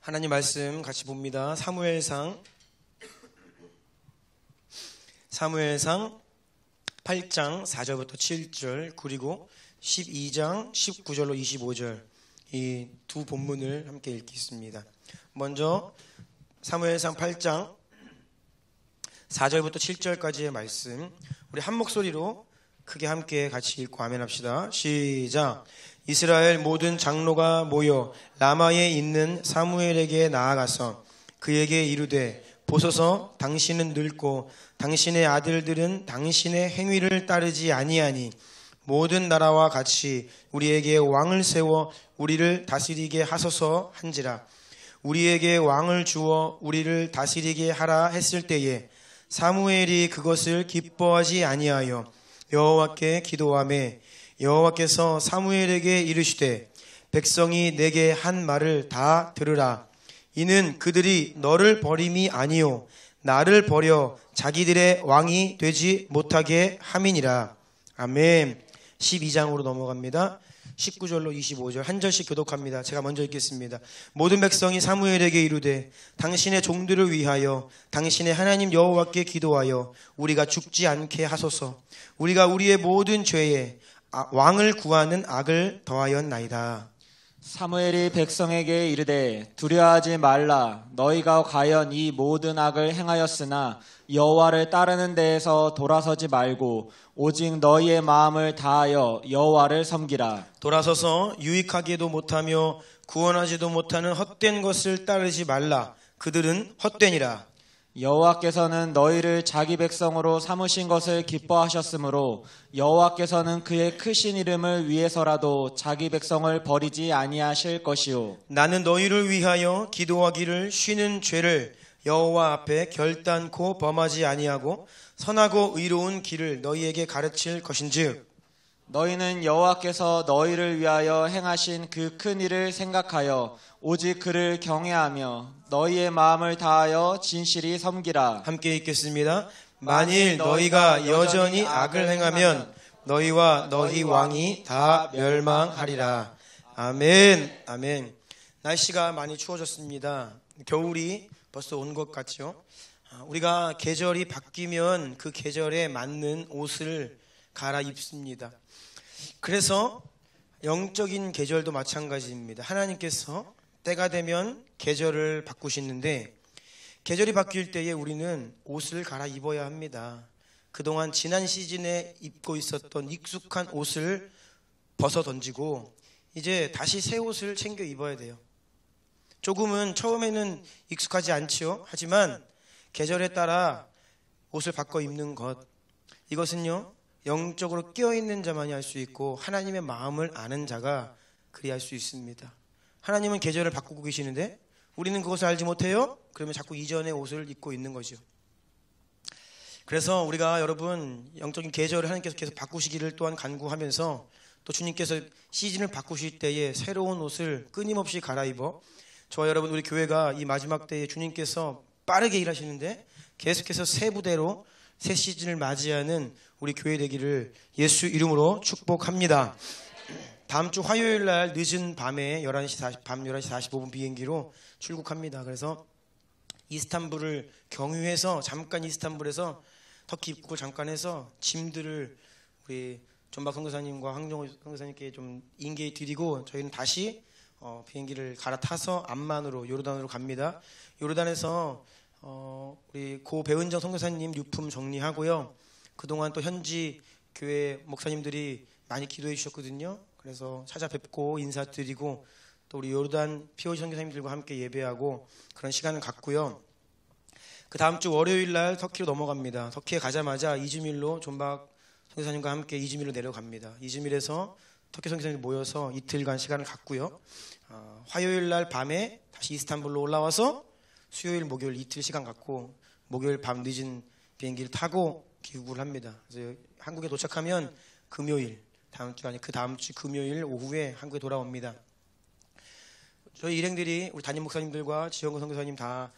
하나님 말씀 같이 봅니다. 사무엘상 8장 4절부터 7절 그리고 12장 19절로 25절 이 두 본문을 함께 읽겠습니다. 먼저 사무엘상 8장 4절부터 7절까지의 말씀 우리 한 목소리로 크게 함께 같이 읽고 아멘 합시다. 시작. 이스라엘 모든 장로가 모여 라마에 있는 사무엘에게 나아가서 그에게 이르되 보소서 당신은 늙고 당신의 아들들은 당신의 행위를 따르지 아니하니 모든 나라와 같이 우리에게 왕을 세워 우리를 다스리게 하소서 한지라. 우리에게 왕을 주어 우리를 다스리게 하라 했을 때에 사무엘이 그것을 기뻐하지 아니하여 여호와께 기도하매 여호와께서 사무엘에게 이르시되 백성이 내게 한 말을 다 들으라. 이는 그들이 너를 버림이 아니요 나를 버려 자기들의 왕이 되지 못하게 함이니라. 아멘. 12장으로 넘어갑니다. 19절로 25절 한 절씩 교독합니다. 제가 먼저 읽겠습니다. 모든 백성이 사무엘에게 이르되 당신의 종들을 위하여 당신의 하나님 여호와께 기도하여 우리가 죽지 않게 하소서. 우리가 우리의 모든 죄에 왕을 구하는 악을 더하였나이다. 사무엘이 백성에게 이르되 두려워하지 말라. 너희가 과연 이 모든 악을 행하였으나 여호와를 따르는 데에서 돌아서지 말고 오직 너희의 마음을 다하여 여호와를 섬기라. 돌아서서 유익하게도 못하며 구원하지도 못하는 헛된 것을 따르지 말라. 그들은 헛되니라. 여호와께서는 너희를 자기 백성으로 삼으신 것을 기뻐하셨으므로 여호와께서는 그의 크신 이름을 위해서라도 자기 백성을 버리지 아니하실 것이요. 나는 너희를 위하여 기도하기를 쉬는 죄를 여호와 앞에 결단코 범하지 아니하고 선하고 의로운 길을 너희에게 가르칠 것인즉 너희는 여호와께서 너희를 위하여 행하신 그 큰 일을 생각하여 오직 그를 경외하며 너희의 마음을 다하여 진실이 섬기라. 함께 읽겠습니다. 만일 너희가 여전히 악을 행하면 너희와 너희 왕이 다 멸망하리라. 아멘. 아멘. 날씨가 많이 추워졌습니다. 겨울이 벌써 온 것 같죠? 우리가 계절이 바뀌면 그 계절에 맞는 옷을 갈아입습니다. 그래서 영적인 계절도 마찬가지입니다. 하나님께서 때가 되면 계절을 바꾸시는데 계절이 바뀔 때에 우리는 옷을 갈아입어야 합니다. 그동안 지난 시즌에 입고 있었던 익숙한 옷을 벗어 던지고 이제 다시 새 옷을 챙겨 입어야 돼요. 조금은 처음에는 익숙하지 않지요. 하지만 계절에 따라 옷을 바꿔 입는 것, 이것은요 영적으로 깨어있는 자만이 할 수 있고 하나님의 마음을 아는 자가 그리 할 수 있습니다. 하나님은 계절을 바꾸고 계시는데 우리는 그것을 알지 못해요? 그러면 자꾸 이전의 옷을 입고 있는 거죠. 그래서 우리가 여러분 영적인 계절을 하나님께서 계속 바꾸시기를 또한 간구하면서 또 주님께서 시즌을 바꾸실 때에 새로운 옷을 끊임없이 갈아입어 저와 여러분 우리 교회가 이 마지막 때에 주님께서 빠르게 일하시는데 계속해서 새 부대로 새 시즌을 맞이하는 우리 교회 되기를 예수 이름으로 축복합니다. 다음 주 화요일 날 늦은 밤에 밤 11시 45분 비행기로 출국합니다. 그래서 이스탄불을 경유해서 잠깐 이스탄불에서 터키 입국을 잠깐 해서 짐들을 우리 전박 선교사님과 황정호 선교사님께 좀 인계해 드리고 저희는 다시 비행기를 갈아타서 암만으로 요르단으로 갑니다. 요르단에서 우리 고 배은정 선교사님 유품 정리하고요. 그동안 또 현지 교회 목사님들이 많이 기도해 주셨거든요. 그래서 찾아뵙고 인사드리고 또 우리 요르단 POG 선교사님들과 함께 예배하고 그런 시간을 갖고요. 그 다음 주 월요일 날 터키로 넘어갑니다. 터키에 가자마자 이즈밀로 존박 선교사님과 함께 이즈밀로 내려갑니다. 이즈밀에서 터키 선교사님들 모여서 이틀간 시간을 갖고요. 화요일 날 밤에 다시 이스탄불로 올라와서 수요일 목요일 이틀 시간 갖고 목요일 밤 늦은 비행기를 타고 귀국을 합니다. 그래서 한국에 도착하면 금요일 그 다음 주 금요일 오후에 한국에 돌아옵니다. 저희 일행들이 우리 담임 목사님들과 지영근 선교사님 다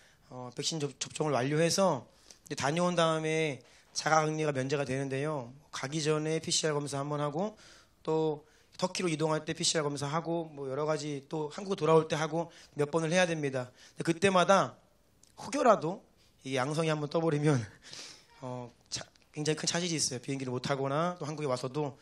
백신 접종을 완료해서 이제 다녀온 다음에 자가격리가 면제가 되는데요. 가기 전에 PCR 검사 한번 하고 또 터키로 이동할 때 PCR 검사하고 뭐 여러 가지 또 한국 돌아올 때 하고 몇 번을 해야 됩니다. 그때마다 혹여라도 이 양성이 한번 떠버리면 굉장히 큰 차질이 있어요. 비행기를 못 타거나 또 한국에 와서도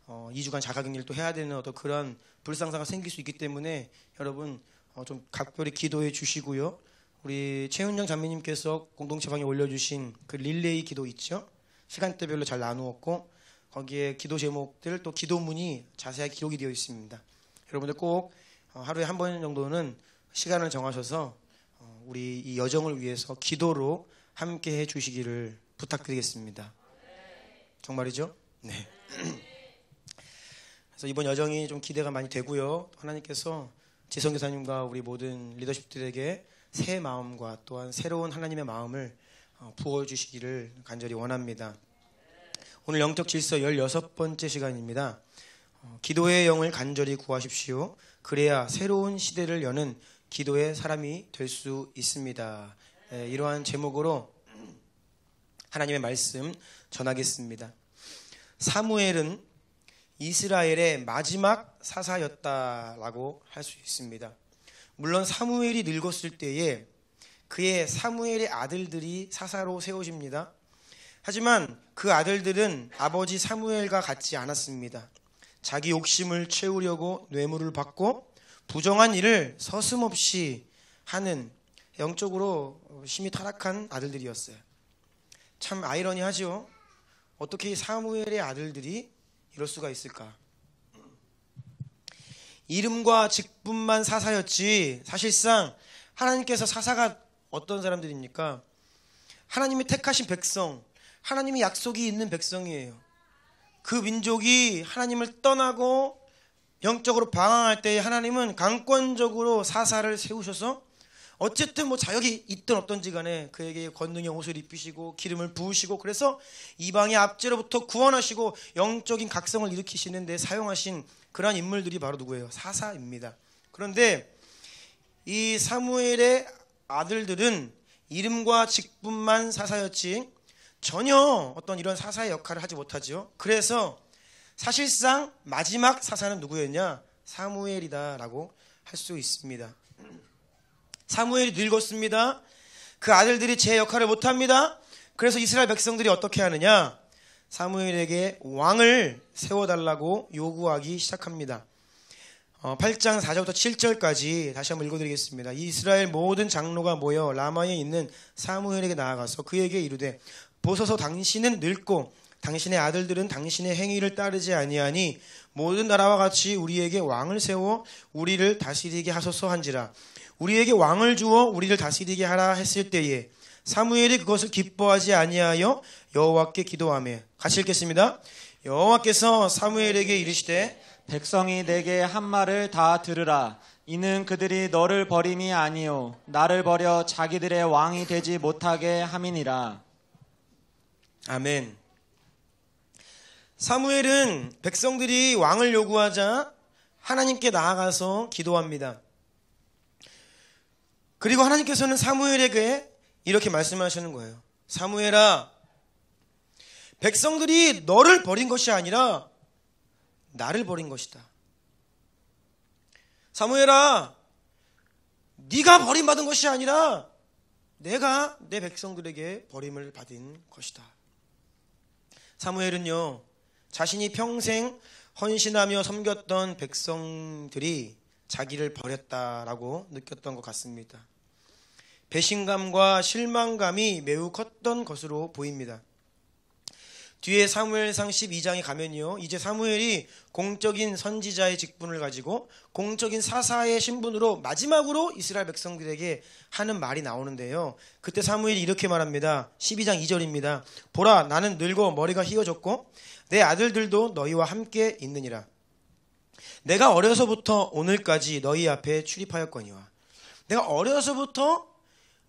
2주간 자가격리를 또 해야 되는 어떤 그런 불상사가 생길 수 있기 때문에 여러분 좀 각별히 기도해 주시고요. 우리 최은영 자매님께서 공동체방에 올려주신 그 릴레이 기도 있죠? 시간대별로 잘 나누었고 거기에 기도 제목들 또 기도문이 자세하게 기록이 되어 있습니다. 여러분들 꼭 하루에 한 번 정도는 시간을 정하셔서 우리 이 여정을 위해서 기도로 함께 해 주시기를 부탁드리겠습니다. 정말이죠? 네. 그래서 이번 여정이 좀 기대가 많이 되고요. 하나님께서 지성 교사님과 우리 모든 리더십들에게 새 마음과 또한 새로운 하나님의 마음을 부어주시기를 간절히 원합니다. 오늘 영적 질서 16번째 시간입니다. 기도의 영을 간절히 구하십시오. 그래야 새로운 시대를 여는 기도의 사람이 될 수 있습니다. 이러한 제목으로 하나님의 말씀 전하겠습니다. 사무엘은 이스라엘의 마지막 사사였다라고 할 수 있습니다. 물론 사무엘이 늙었을 때에 그의 사무엘의 아들들이 사사로 세워집니다. 하지만 그 아들들은 아버지 사무엘과 같지 않았습니다. 자기 욕심을 채우려고 뇌물을 받고 부정한 일을 서슴없이 하는 영적으로 심히 타락한 아들들이었어요. 참 아이러니하죠. 어떻게 사무엘의 아들들이 이럴 수가 있을까? 이름과 직분만 사사였지 사실상 하나님께서 사사가 어떤 사람들입니까? 하나님이 택하신 백성, 하나님이 약속이 있는 백성이에요. 그 민족이 하나님을 떠나고 영적으로 방황할 때 하나님은 강권적으로 사사를 세우셔서 어쨌든 뭐 자격이 있든 없든지 간에 그에게 권능의 옷을 입히시고 기름을 부으시고 그래서 이방의 압제로부터 구원하시고 영적인 각성을 일으키시는 데 사용하신 그러한 인물들이 바로 누구예요? 사사입니다. 그런데 이 사무엘의 아들들은 이름과 직분만 사사였지 전혀 어떤 이런 사사의 역할을 하지 못하죠. 그래서 사실상 마지막 사사는 누구였냐? 사무엘이다라고 할 수 있습니다. 사무엘이 늙었습니다. 그 아들들이 제 역할을 못합니다. 그래서 이스라엘 백성들이 어떻게 하느냐? 사무엘에게 왕을 세워달라고 요구하기 시작합니다. 8장 4절부터 7절까지 다시 한번 읽어드리겠습니다. 이스라엘 모든 장로가 모여 라마에 있는 사무엘에게 나아가서 그에게 이르되 보소서 당신은 늙고 당신의 아들들은 당신의 행위를 따르지 아니하니 모든 나라와 같이 우리에게 왕을 세워 우리를 다스리게 하소서 한지라. 우리에게 왕을 주어 우리를 다스리게 하라 했을 때에 사무엘이 그것을 기뻐하지 아니하여 여호와께 기도하며 같이 읽겠습니다. 여호와께서 사무엘에게 이르시되 백성이 내게 한 말을 다 들으라. 이는 그들이 너를 버림이 아니요 나를 버려 자기들의 왕이 되지 못하게 함이니라. 아멘. 사무엘은 백성들이 왕을 요구하자 하나님께 나아가서 기도합니다. 그리고 하나님께서는 사무엘에게 이렇게 말씀하시는 거예요. 사무엘아, 백성들이 너를 버린 것이 아니라 나를 버린 것이다. 사무엘아, 네가 버림받은 것이 아니라 내가 내 백성들에게 버림을 받은 것이다. 사무엘은요, 자신이 평생 헌신하며 섬겼던 백성들이 자기를 버렸다라고 느꼈던 것 같습니다. 배신감과 실망감이 매우 컸던 것으로 보입니다. 뒤에 사무엘상 12장에 가면요, 이제 사무엘이 공적인 선지자의 직분을 가지고 공적인 사사의 신분으로 마지막으로 이스라엘 백성들에게 하는 말이 나오는데요, 그때 사무엘이 이렇게 말합니다. 12장 2절입니다. 보라, 나는 늙어 머리가 휘어졌고 내 아들들도 너희와 함께 있느니라. 내가 어려서부터 오늘까지 너희 앞에 출입하였거니와. 내가 어려서부터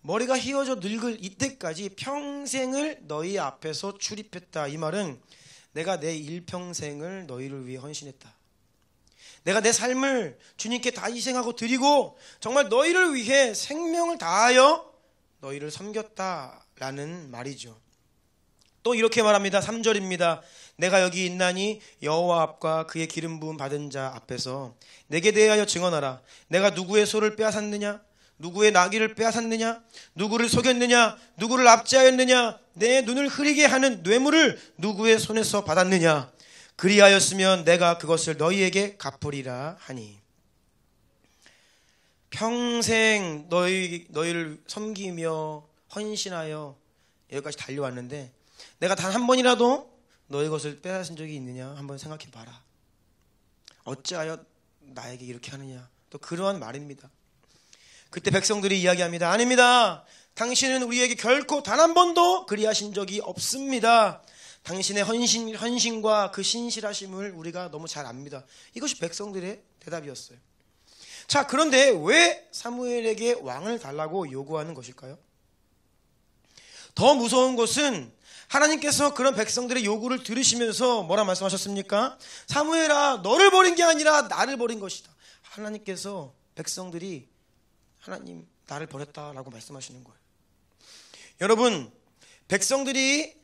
머리가 휘어져 늙을 이때까지 평생을 너희 앞에서 출입했다. 이 말은 내가 내 일평생을 너희를 위해 헌신했다. 내가 내 삶을 주님께 다 희생하고 드리고 정말 너희를 위해 생명을 다하여 너희를 섬겼다라는 말이죠. 또 이렇게 말합니다. 3절입니다. 내가 여기 있나니 여호와 앞과 그의 기름 부음 받은 자 앞에서 내게 대하여 증언하라. 내가 누구의 소를 빼앗았느냐? 누구의 나귀를 빼앗았느냐? 누구를 속였느냐? 누구를 압제하였느냐? 내 눈을 흐리게 하는 뇌물을 누구의 손에서 받았느냐? 그리하였으면 내가 그것을 너희에게 갚으리라 하니. 평생 너희를 섬기며 헌신하여 여기까지 달려왔는데 내가 단 한 번이라도 너희 것을 빼앗은 적이 있느냐? 한번 생각해 봐라. 어찌하여 나에게 이렇게 하느냐? 또 그러한 말입니다. 그때 백성들이 이야기합니다. 아닙니다. 당신은 우리에게 결코 단 한 번도 그리하신 적이 없습니다. 당신의 헌신과 그 신실하심을 우리가 너무 잘 압니다. 이것이 백성들의 대답이었어요. 자, 그런데 왜 사무엘에게 왕을 달라고 요구하는 것일까요? 더 무서운 것은 하나님께서 그런 백성들의 요구를 들으시면서 뭐라 말씀하셨습니까? 사무엘아, 너를 버린 게 아니라 나를 버린 것이다. 하나님께서 백성들이 하나님 나를 버렸다라고 말씀하시는 거예요. 여러분, 백성들이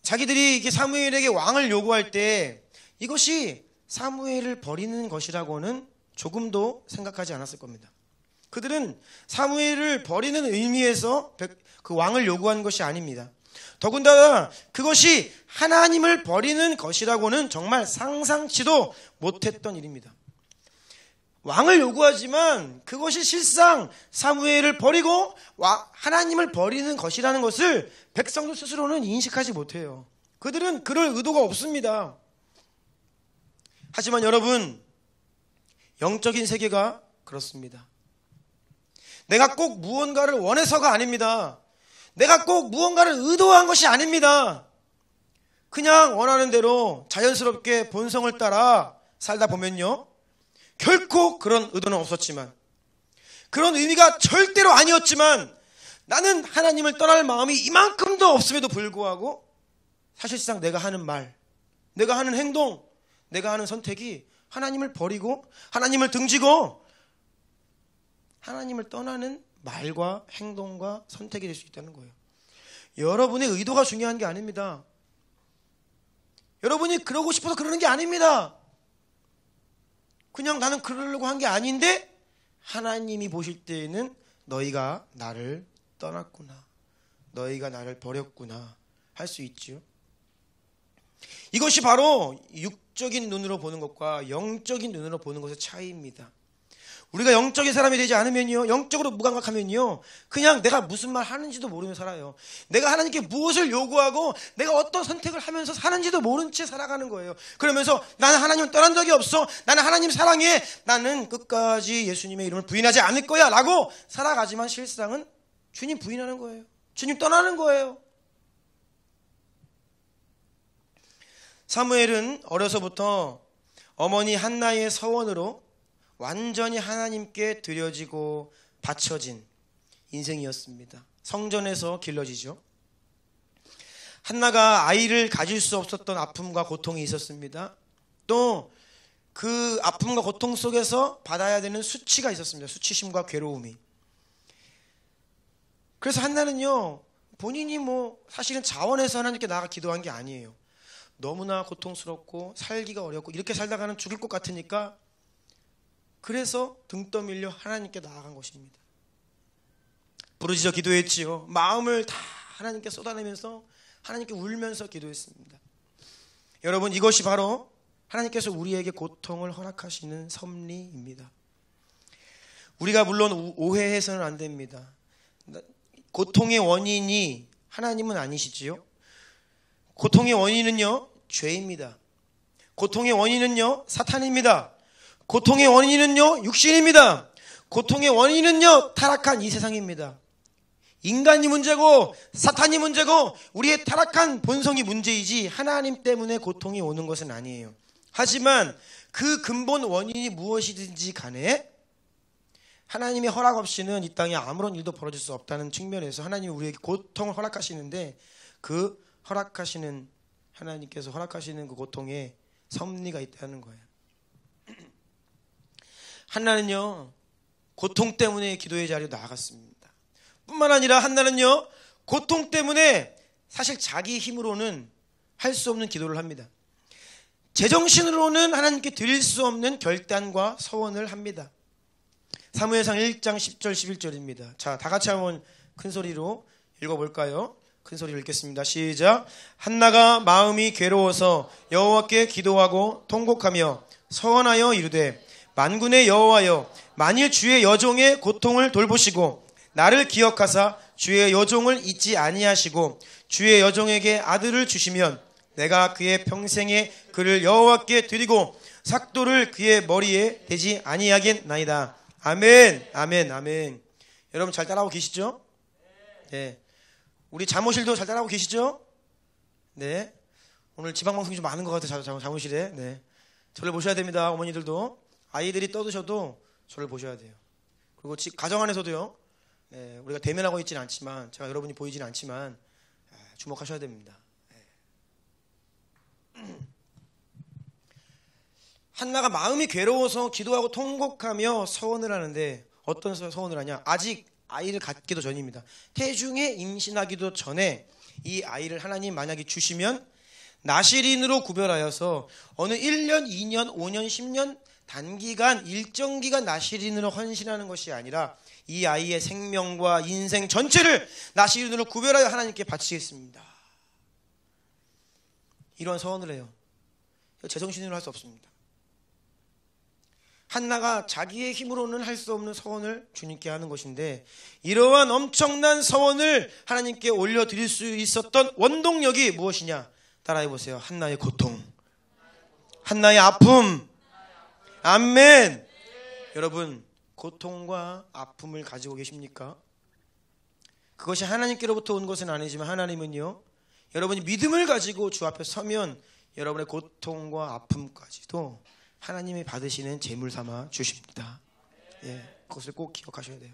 자기들이 이게 사무엘에게 왕을 요구할 때 이것이 사무엘을 버리는 것이라고는 조금도 생각하지 않았을 겁니다. 그들은 사무엘을 버리는 의미에서 그 왕을 요구한 것이 아닙니다. 더군다나 그것이 하나님을 버리는 것이라고는 정말 상상치도 못했던 일입니다. 왕을 요구하지만 그것이 실상 사무엘을 버리고 하나님을 버리는 것이라는 것을 백성들 스스로는 인식하지 못해요. 그들은 그럴 의도가 없습니다. 하지만 여러분, 영적인 세계가 그렇습니다. 내가 꼭 무언가를 원해서가 아닙니다. 내가 꼭 무언가를 의도한 것이 아닙니다. 그냥 원하는 대로 자연스럽게 본성을 따라 살다 보면요, 결코 그런 의도는 없었지만, 그런 의미가 절대로 아니었지만, 나는 하나님을 떠날 마음이 이만큼도 없음에도 불구하고 사실상 내가 하는 말, 내가 하는 행동, 내가 하는 선택이 하나님을 버리고 하나님을 등지고 하나님을 떠나는 말과 행동과 선택이 될 수 있다는 거예요. 여러분의 의도가 중요한 게 아닙니다. 여러분이 그러고 싶어서 그러는 게 아닙니다. 그냥 나는 그러려고 한 게 아닌데 하나님이 보실 때에는 너희가 나를 떠났구나, 너희가 나를 버렸구나 할 수 있지요. 이것이 바로 육적인 눈으로 보는 것과 영적인 눈으로 보는 것의 차이입니다. 우리가 영적인 사람이 되지 않으면요, 영적으로 무감각하면요, 그냥 내가 무슨 말 하는지도 모르며 살아요. 내가 하나님께 무엇을 요구하고 내가 어떤 선택을 하면서 사는지도 모른 채 살아가는 거예요. 그러면서 나는 하나님을 떠난 적이 없어, 나는 하나님 사랑해, 나는 끝까지 예수님의 이름을 부인하지 않을 거야 라고 살아가지만 실상은 주님 부인하는 거예요. 주님 떠나는 거예요. 사무엘은 어려서부터 어머니 한나의 서원으로 완전히 하나님께 드려지고 바쳐진 인생이었습니다. 성전에서 길러지죠. 한나가 아이를 가질 수 없었던 아픔과 고통이 있었습니다. 또 그 아픔과 고통 속에서 받아야 되는 수치가 있었습니다. 수치심과 괴로움이. 그래서 한나는요, 본인이 사실은 자원해서 하나님께 나아가 기도한 게 아니에요. 너무나 고통스럽고 살기가 어렵고 이렇게 살다가는 죽을 것 같으니까 그래서 등 떠밀려 하나님께 나아간 것입니다. 부르짖어 기도했지요. 마음을 다 하나님께 쏟아내면서 하나님께 울면서 기도했습니다. 여러분, 이것이 바로 하나님께서 우리에게 고통을 허락하시는 섭리입니다. 우리가 물론 오해해서는 안 됩니다. 고통의 원인이 하나님은 아니시지요. 고통의 원인은요, 죄입니다. 고통의 원인은요, 사탄입니다. 고통의 원인은요, 육신입니다. 고통의 원인은요, 타락한 이 세상입니다. 인간이 문제고 사탄이 문제고 우리의 타락한 본성이 문제이지 하나님 때문에 고통이 오는 것은 아니에요. 하지만 그 근본 원인이 무엇이든지 간에 하나님의 허락 없이는 이 땅에 아무런 일도 벌어질 수 없다는 측면에서 하나님이 우리에게 고통을 허락하시는데, 그 허락하시는 하나님께서 허락하시는 그 고통에 섭리가 있다는 거예요. 한나는요, 고통 때문에 기도의 자리로 나아갔습니다. 뿐만 아니라 한나는요, 고통 때문에 사실 자기 힘으로는 할 수 없는 기도를 합니다. 제정신으로는 하나님께 드릴 수 없는 결단과 서원을 합니다. 사무엘상 1장 10절 11절입니다. 자, 다 같이 한번 큰 소리로 읽어볼까요? 큰 소리로 읽겠습니다. 시작. 한나가 마음이 괴로워서 여호와께 기도하고 통곡하며 서원하여 이르되 만군의 여호와여, 만일 주의 여종의 고통을 돌보시고 나를 기억하사 주의 여종을 잊지 아니하시고 주의 여종에게 아들을 주시면 내가 그의 평생에 그를 여호와께 드리고 삭도를 그의 머리에 대지 아니하겠나이다. 아멘, 아멘, 아멘. 여러분 잘 따라하고 계시죠? 네. 우리 자모실도 잘 따라하고 계시죠? 네. 오늘 지방방송이 좀 많은 것 같아요. 자모실에. 네. 저를 보셔야 됩니다. 어머니들도. 아이들이 떠드셔도 저를 보셔야 돼요. 그리고 가정 안에서도요. 네. 우리가 대면하고 있지는 않지만, 제가 여러분이 보이지는 않지만 주목하셔야 됩니다. 네. 한나가 마음이 괴로워서 기도하고 통곡하며 서원을 하는데, 어떤 서원을 하냐? 아직 아이를 갖기도 전입니다. 태중에 임신하기도 전에 이 아이를 하나님 만약에 주시면 나실인으로 구별하여서 어느 1년, 2년, 5년, 10년 단기간, 일정 기간 나실인으로 헌신하는 것이 아니라 이 아이의 생명과 인생 전체를 나실인으로 구별하여 하나님께 바치겠습니다. 이런 서원을 해요. 제정신으로 할 수 없습니다. 한나가 자기의 힘으로는 할 수 없는 서원을 주님께 하는 것인데, 이러한 엄청난 서원을 하나님께 올려드릴 수 있었던 원동력이 무엇이냐? 따라해보세요. 한나의 고통, 한나의 아픔. 아멘. 여러분, 고통과 아픔을 가지고 계십니까? 그것이 하나님께로부터 온 것은 아니지만 하나님은요, 여러분이 믿음을 가지고 주 앞에 서면 여러분의 고통과 아픔까지도 하나님이 받으시는 제물 삼아 주십니다. 예, 그것을 꼭 기억하셔야 돼요.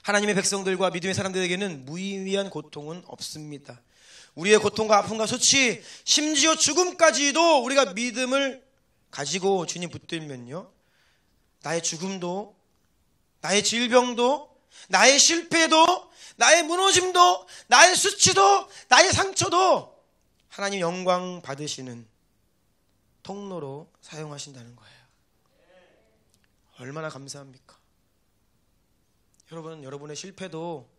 하나님의 백성들과 믿음의 사람들에게는 무의미한 고통은 없습니다. 우리의 고통과 아픔과 수치, 심지어 죽음까지도 우리가 믿음을 가지고 주님 붙들면요, 나의 죽음도, 나의 질병도, 나의 실패도, 나의 무너짐도, 나의 수치도, 나의 상처도 하나님 영광 받으시는 통로로 사용하신다는 거예요. 얼마나 감사합니까? 여러분의 실패도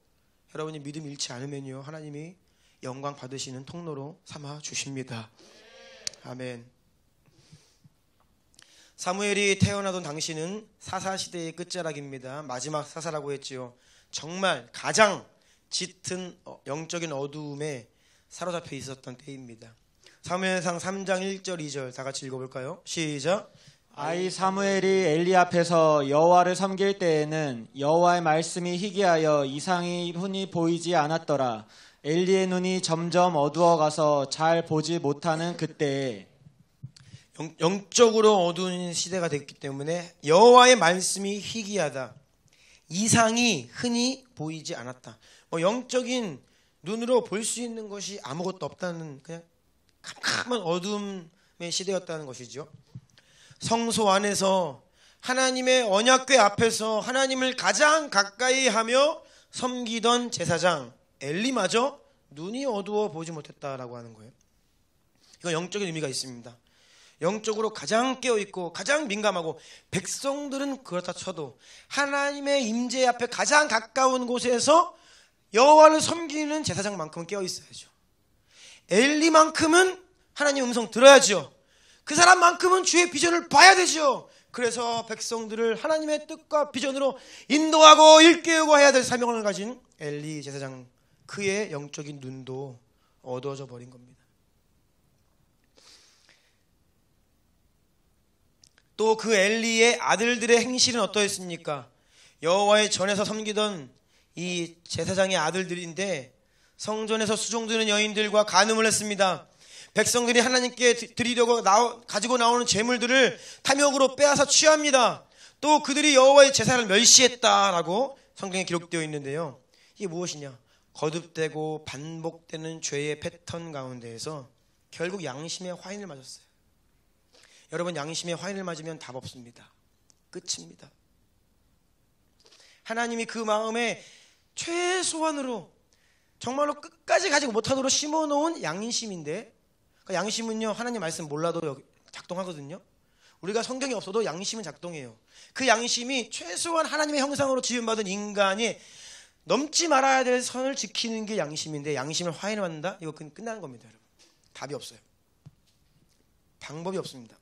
여러분이 믿음 잃지 않으면요, 하나님이 영광 받으시는 통로로 삼아 주십니다. 아멘. 사무엘이 태어나던 당시는 사사시대의 끝자락입니다. 마지막 사사라고 했지요. 정말 가장 짙은 영적인 어두움에 사로잡혀 있었던 때입니다. 사무엘상 3장 1절 2절 다 같이 읽어볼까요? 시작. 아이 사무엘이 엘리 앞에서 여호와를 섬길 때에는 여호와의 말씀이 희귀하여 이상이 흔히 보이지 않았더라. 엘리의 눈이 점점 어두워가서 잘 보지 못하는 그때에, 영적으로 어두운 시대가 됐기 때문에 여호와의 말씀이 희귀하다, 이상이 흔히 보이지 않았다. 영적인 눈으로 볼 수 있는 것이 아무것도 없다는, 그냥 캄캄한 어둠의 시대였다는 것이죠. 성소 안에서 하나님의 언약궤 앞에서 하나님을 가장 가까이 하며 섬기던 제사장 엘리마저 눈이 어두워 보지 못했다라고 하는 거예요. 이건 영적인 의미가 있습니다. 영적으로 가장 깨어있고 가장 민감하고, 백성들은 그렇다 쳐도 하나님의 임재 앞에 가장 가까운 곳에서 여호와를 섬기는 제사장만큼은 깨어있어야죠. 엘리만큼은 하나님 음성 들어야죠. 그 사람만큼은 주의 비전을 봐야 되죠. 그래서 백성들을 하나님의 뜻과 비전으로 인도하고 일깨우고 해야 될 사명을 가진 엘리 제사장, 그의 영적인 눈도 어두워져 버린 겁니다. 또 그 엘리의 아들들의 행실은 어떠했습니까? 여호와의 전에서 섬기던 이 제사장의 아들들인데 성전에서 수종드는 여인들과 간음을 했습니다. 백성들이 하나님께 드리려고 가지고 나오는 제물들을 탐욕으로 빼앗아 취합니다. 또 그들이 여호와의 제사를 멸시했다라고 성경에 기록되어 있는데요. 이게 무엇이냐? 거듭되고 반복되는 죄의 패턴 가운데에서 결국 양심의 화인을 맞았어요. 여러분, 양심의 화인을 맞으면 답 없습니다. 끝입니다. 하나님이 그 마음에 최소한으로 정말로 끝까지 가지 못하도록 심어놓은 양심인데, 그 양심은요 하나님 말씀 몰라도 작동하거든요. 우리가 성경이 없어도 양심은 작동해요. 그 양심이 최소한 하나님의 형상으로 지음받은 인간이 넘지 말아야 될 선을 지키는 게 양심인데, 양심을 화해를 받는다? 이거 끝나는 겁니다, 여러분. 답이 없어요. 방법이 없습니다.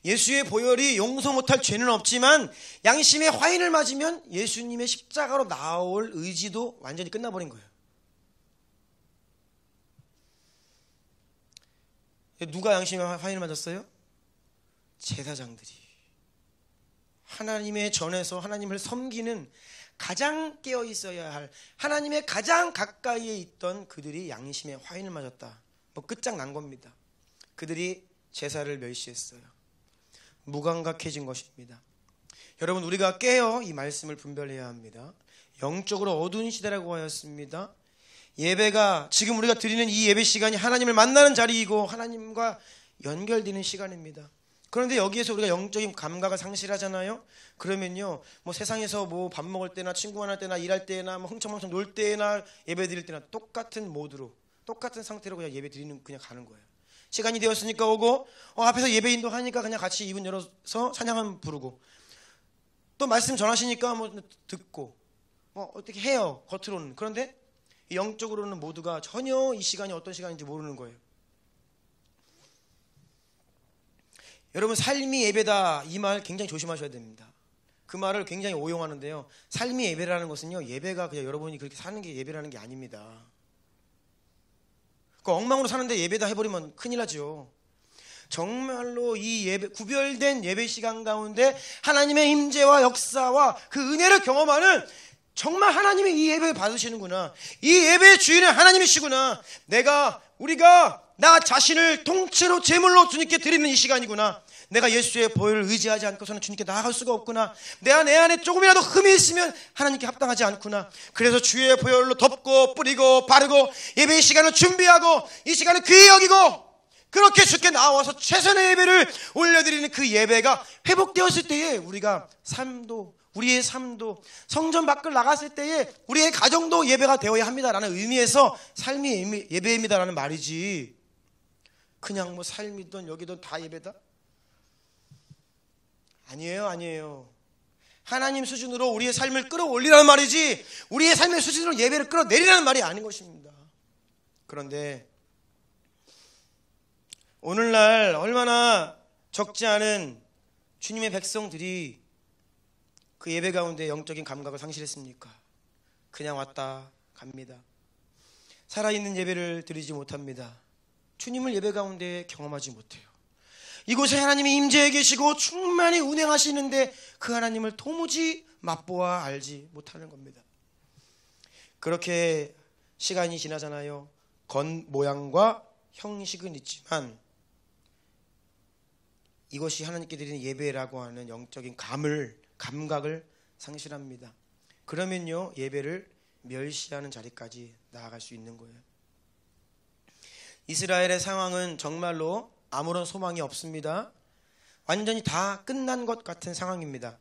예수의 보혈이 용서 못할 죄는 없지만 양심의 화인을 맞으면 예수님의 십자가로 나올 의지도 완전히 끝나버린 거예요. 누가 양심의 화인을 맞았어요? 제사장들이. 하나님의 전에서 하나님을 섬기는 가장 깨어 있어야 할, 하나님의 가장 가까이에 있던 그들이 양심의 화인을 맞았다. 뭐 끝장난 겁니다. 그들이 제사를 멸시했어요. 무감각해진 것입니다. 여러분, 우리가 깨어 이 말씀을 분별해야 합니다. 영적으로 어두운 시대라고 하였습니다. 예배가, 지금 우리가 드리는 이 예배 시간이 하나님을 만나는 자리이고 하나님과 연결되는 시간입니다. 그런데 여기에서 우리가 영적인 감각을 상실하잖아요. 그러면요, 뭐 세상에서 뭐 밥 먹을 때나 친구 만날 때나 일할 때나 뭐 흥청망청 놀 때나 예배 드릴 때나 똑같은 모드로, 똑같은 상태로 그냥 예배 드리는, 그냥 가는 거예요. 시간이 되었으니까 오고, 앞에서 예배 인도하니까 그냥 같이 입은 열어서 찬양만 부르고, 또 말씀 전하시니까 뭐 듣고, 뭐 어떻게 해요, 겉으로는. 그런데 영적으로는 모두가 전혀 이 시간이 어떤 시간인지 모르는 거예요. 여러분, 삶이 예배다, 이 말 굉장히 조심하셔야 됩니다. 그 말을 굉장히 오용하는데요, 삶이 예배라는 것은요, 예배가 그냥 여러분이 그렇게 사는 게 예배라는 게 아닙니다. 그 엉망으로 사는데 예배다 해버리면 큰일 나죠. 정말로 이 예배, 구별된 예배 시간 가운데 하나님의 임재와 역사와 그 은혜를 경험하는, 정말 하나님이 이 예배를 받으시는구나, 이 예배의 주인은 하나님이시구나, 우리가 나 자신을 통째로 제물로 주님께 드리는 이 시간이구나, 내가 예수의 보혈을 의지하지 않고서는 주님께 나아갈 수가 없구나, 내 안에 조금이라도 흠이 있으면 하나님께 합당하지 않구나, 그래서 주의 보혈로 덮고 뿌리고 바르고 예배의 시간을 준비하고 이 시간을 귀히 여기고 그렇게 주께 나와서 최선의 예배를 올려드리는 그 예배가 회복되었을 때에 우리의 삶도 성전 밖을 나갔을 때에 우리의 가정도 예배가 되어야 합니다라는 의미에서 삶이 예배입니다라는 말이지, 그냥 뭐 삶이든 여기든 다 예배다? 아니에요. 하나님 수준으로 우리의 삶을 끌어올리라는 말이지, 우리의 삶의 수준으로 예배를 끌어내리라는 말이 아닌 것입니다. 그런데 오늘날 얼마나 적지 않은 주님의 백성들이 그 예배 가운데 영적인 감각을 상실했습니까? 그냥 왔다 갑니다. 살아있는 예배를 드리지 못합니다. 주님을 예배 가운데 경험하지 못해요. 이곳에 하나님이 임재해 계시고 충만히 운행하시는데 그 하나님을 도무지 맛보아 알지 못하는 겁니다. 그렇게 시간이 지나잖아요. 겉모양과 형식은 있지만 이것이 하나님께 드리는 예배라고 하는 영적인 감각을 상실합니다. 그러면요, 예배를 멸시하는 자리까지 나아갈 수 있는 거예요. 이스라엘의 상황은 정말로 아무런 소망이 없습니다. 완전히 다 끝난 것 같은 상황입니다.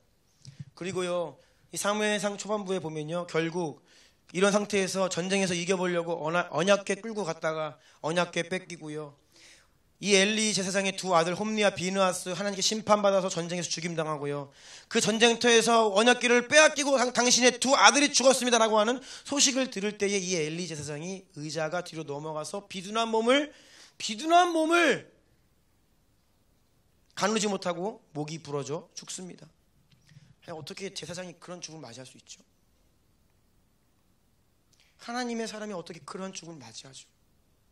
그리고요, 이 사무엘상 초반부에 보면요, 결국 이런 상태에서 전쟁에서 이겨보려고 언약궤 끌고 갔다가 언약궤 뺏기고요, 이 엘리 제사장의 두 아들 홈리와 비느하스 하나님께 심판받아서 전쟁에서 죽임당하고요, 그 전쟁터에서 언약궤를 빼앗기고 당신의 두 아들이 죽었습니다라고 하는 소식을 들을 때에 이 엘리 제사장이 의자가 뒤로 넘어가서 비둔한 몸을 가누지 못하고 목이 부러져 죽습니다. 어떻게 제사장이 그런 죽음을 맞이할 수 있죠? 하나님의 사람이 어떻게 그런 죽음을 맞이하죠?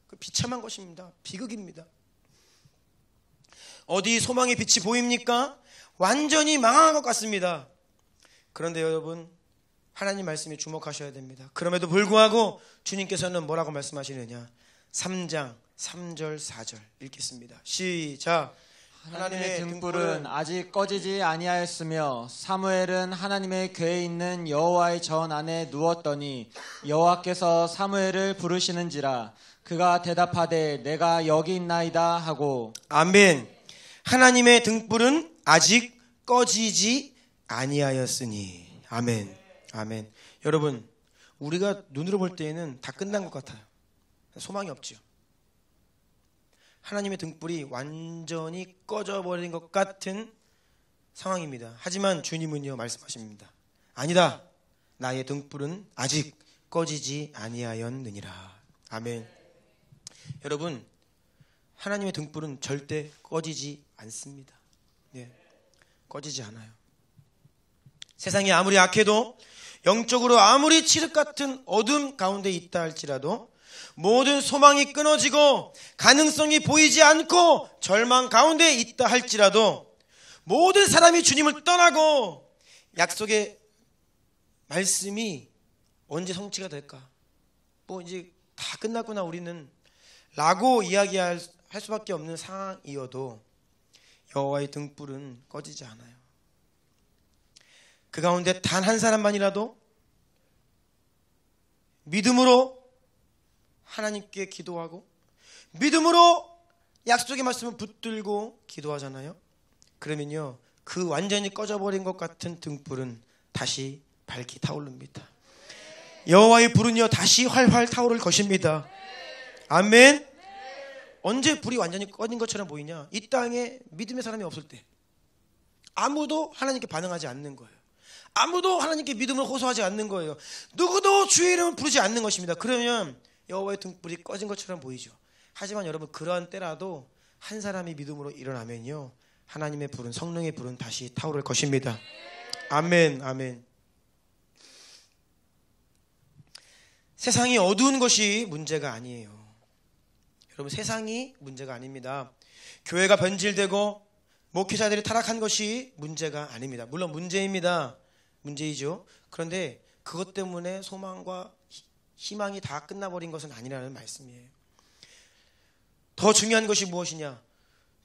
그 비참한 것입니다. 비극입니다. 어디 소망의 빛이 보입니까? 완전히 망한 것 같습니다. 그런데 여러분, 하나님 말씀에 주목하셔야 됩니다. 그럼에도 불구하고 주님께서는 뭐라고 말씀하시느냐? 3장 3절 4절 읽겠습니다. 시작. 하나님의 등불은 아직 꺼지지 아니하였으며 사무엘은 하나님의 궤에 있는 여호와의 전 안에 누웠더니 여호와께서 사무엘을 부르시는지라 그가 대답하되 내가 여기 있나이다 하고. 아멘. 하나님의 등불은 아직 꺼지지 아니하였으니. 아멘. 아멘. 여러분, 우리가 눈으로 볼 때에는 다 끝난 것 같아요. 소망이 없죠. 하나님의 등불이 완전히 꺼져버린 것 같은 상황입니다. 하지만 주님은요 말씀하십니다. 아니다. 나의 등불은 아직 꺼지지 아니하였느니라. 아멘. 여러분, 하나님의 등불은 절대 꺼지지 않습니다. 예, 꺼지지 않아요. 세상이 아무리 악해도, 영적으로 아무리 칠흑 같은 어둠 가운데 있다 할지라도, 모든 소망이 끊어지고 가능성이 보이지 않고 절망 가운데 있다 할지라도, 모든 사람이 주님을 떠나고 약속의 말씀이 언제 성취가 될까? 뭐 이제 다 끝났구나 우리는 라고 이야기할 수밖에 없는 상황이어도 여호와의 등불은 꺼지지 않아요. 그 가운데 단 한 사람만이라도 믿음으로 하나님께 기도하고 믿음으로 약속의 말씀을 붙들고 기도하잖아요. 그러면요 그 완전히 꺼져버린 것 같은 등불은 다시 밝게 타오릅니다. 여호와의 불은요 다시 활활 타오를 것입니다. 아멘. 언제 불이 완전히 꺼진 것처럼 보이냐? 이 땅에 믿음의 사람이 없을 때, 아무도 하나님께 반응하지 않는 거예요. 아무도 하나님께 믿음을 호소하지 않는 거예요. 누구도 주의 이름을 부르지 않는 것입니다. 그러면 여호와의 등불이 꺼진 것처럼 보이죠. 하지만 여러분, 그러한 때라도 한 사람이 믿음으로 일어나면요 하나님의 불은, 성령의 불은 다시 타오를 것입니다. 아멘. 아멘. 세상이 어두운 것이 문제가 아니에요. 여러분, 세상이 문제가 아닙니다. 교회가 변질되고 목회자들이 타락한 것이 문제가 아닙니다. 물론 문제입니다. 문제이죠. 그런데 그것 때문에 소망과 희망이 다 끝나버린 것은 아니라는 말씀이에요. 더 중요한 것이 무엇이냐?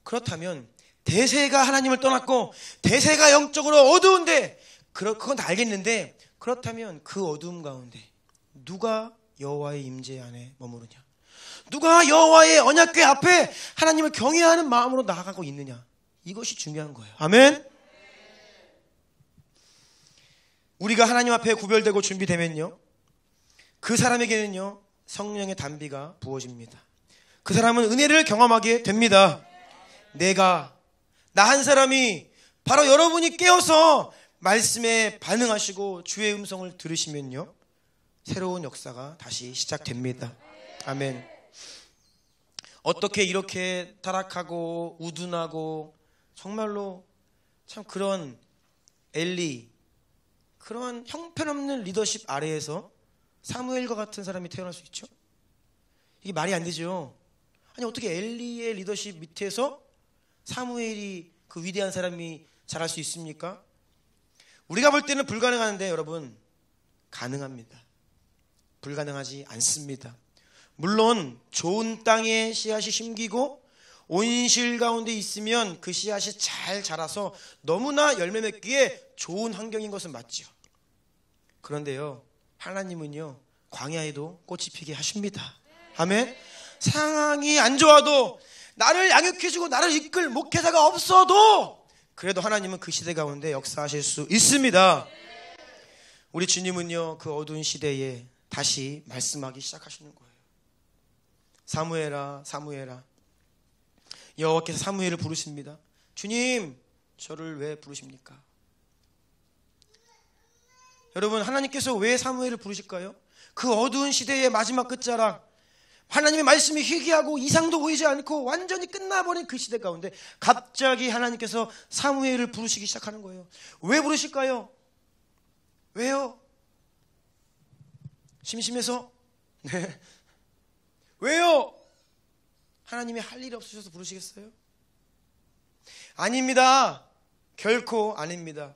그렇다면 대세가 하나님을 떠났고 대세가 영적으로 어두운데, 그건 다 알겠는데, 그렇다면 그 어두움 가운데 누가 여호와의 임재 안에 머무르냐? 누가 여호와의 언약궤 앞에 하나님을 경외하는 마음으로 나아가고 있느냐? 이것이 중요한 거예요. 아멘. 우리가 하나님 앞에 구별되고 준비되면요 그 사람에게는요 성령의 단비가 부어집니다. 그 사람은 은혜를 경험하게 됩니다. 나 한 사람이 바로 여러분이 깨어서 말씀에 반응하시고 주의 음성을 들으시면요 새로운 역사가 다시 시작됩니다. 아멘. 어떻게 이렇게 타락하고 우둔하고 정말로 참 그런 엘리, 그러한 형편없는 리더십 아래에서 사무엘과 같은 사람이 태어날 수 있죠? 이게 말이 안 되죠. 아니, 어떻게 엘리의 리더십 밑에서 사무엘이, 그 위대한 사람이 자랄 수 있습니까? 우리가 볼 때는 불가능한데 여러분, 가능합니다. 불가능하지 않습니다. 물론 좋은 땅에 씨앗이 심기고 온실 가운데 있으면 그 씨앗이 잘 자라서 너무나 열매 맺기에 좋은 환경인 것은 맞죠. 그런데요 하나님은요 광야에도 꽃이 피게 하십니다. 아멘. 상황이 안 좋아도, 나를 양육해주고 나를 이끌 목회자가 없어도, 그래도 하나님은 그 시대 가운데 역사하실 수 있습니다. 우리 주님은요 그 어두운 시대에 다시 말씀하기 시작하시는 거예요. 사무엘아, 사무엘아. 여호와께서 사무엘을 부르십니다. 주님, 저를 왜 부르십니까? 여러분, 하나님께서 왜 사무엘을 부르실까요? 그 어두운 시대의 마지막 끝자락, 하나님의 말씀이 희귀하고 이상도 보이지 않고 완전히 끝나버린 그 시대 가운데 갑자기 하나님께서 사무엘을 부르시기 시작하는 거예요. 왜 부르실까요? 왜요? 심심해서? 네. 왜요? 하나님이 할 일이 없으셔서 부르시겠어요? 아닙니다. 결코 아닙니다.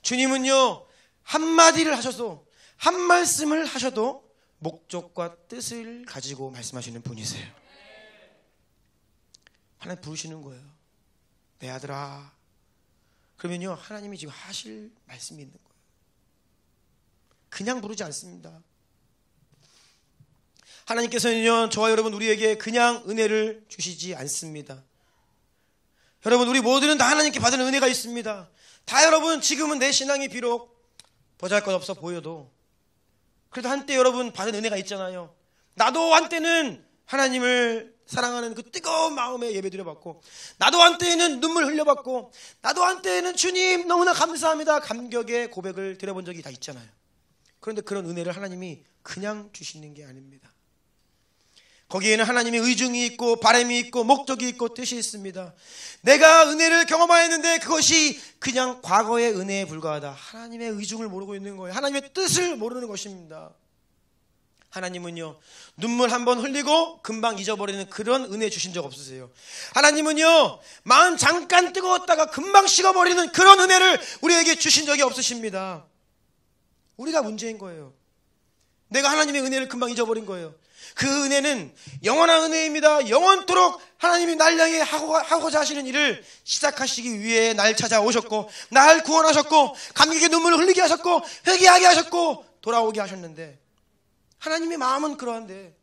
주님은요 한마디를 하셔도, 한 말씀을 하셔도 목적과 뜻을 가지고 말씀하시는 분이세요. 하나님 부르시는 거예요. 내 아들아. 그러면요 하나님이 지금 하실 말씀이 있는 거예요. 그냥 부르지 않습니다. 하나님께서는요 저와 여러분, 우리에게 그냥 은혜를 주시지 않습니다. 여러분, 우리 모두는 다 하나님께 받은 은혜가 있습니다. 다 여러분, 지금은 내 신앙이 비록 보잘것없어 보여도 그래도 한때 여러분 받은 은혜가 있잖아요. 나도 한때는 하나님을 사랑하는 그 뜨거운 마음에 예배드려봤고, 나도 한때는 눈물 흘려봤고, 나도 한때는 주님 너무나 감사합니다 감격의 고백을 드려본 적이 다 있잖아요. 그런데 그런 은혜를 하나님이 그냥 주시는 게 아닙니다. 거기에는 하나님의 의중이 있고 바람이 있고 목적이 있고 뜻이 있습니다. 내가 은혜를 경험하였는데 그것이 그냥 과거의 은혜에 불과하다. 하나님의 의중을 모르고 있는 거예요. 하나님의 뜻을 모르는 것입니다. 하나님은요, 눈물 한번 흘리고 금방 잊어버리는 그런 은혜 주신 적 없으세요. 하나님은요, 마음 잠깐 뜨거웠다가 금방 식어버리는 그런 은혜를 우리에게 주신 적이 없으십니다. 우리가 문제인 거예요. 내가 하나님의 은혜를 금방 잊어버린 거예요. 그 은혜는 영원한 은혜입니다. 영원토록 하나님이 날 향해 하고자 하시는 일을 시작하시기 위해 날 찾아오셨고, 날 구원하셨고, 감격의 눈물을 흘리게 하셨고, 회개하게 하셨고, 돌아오게 하셨는데, 하나님의 마음은 그러한데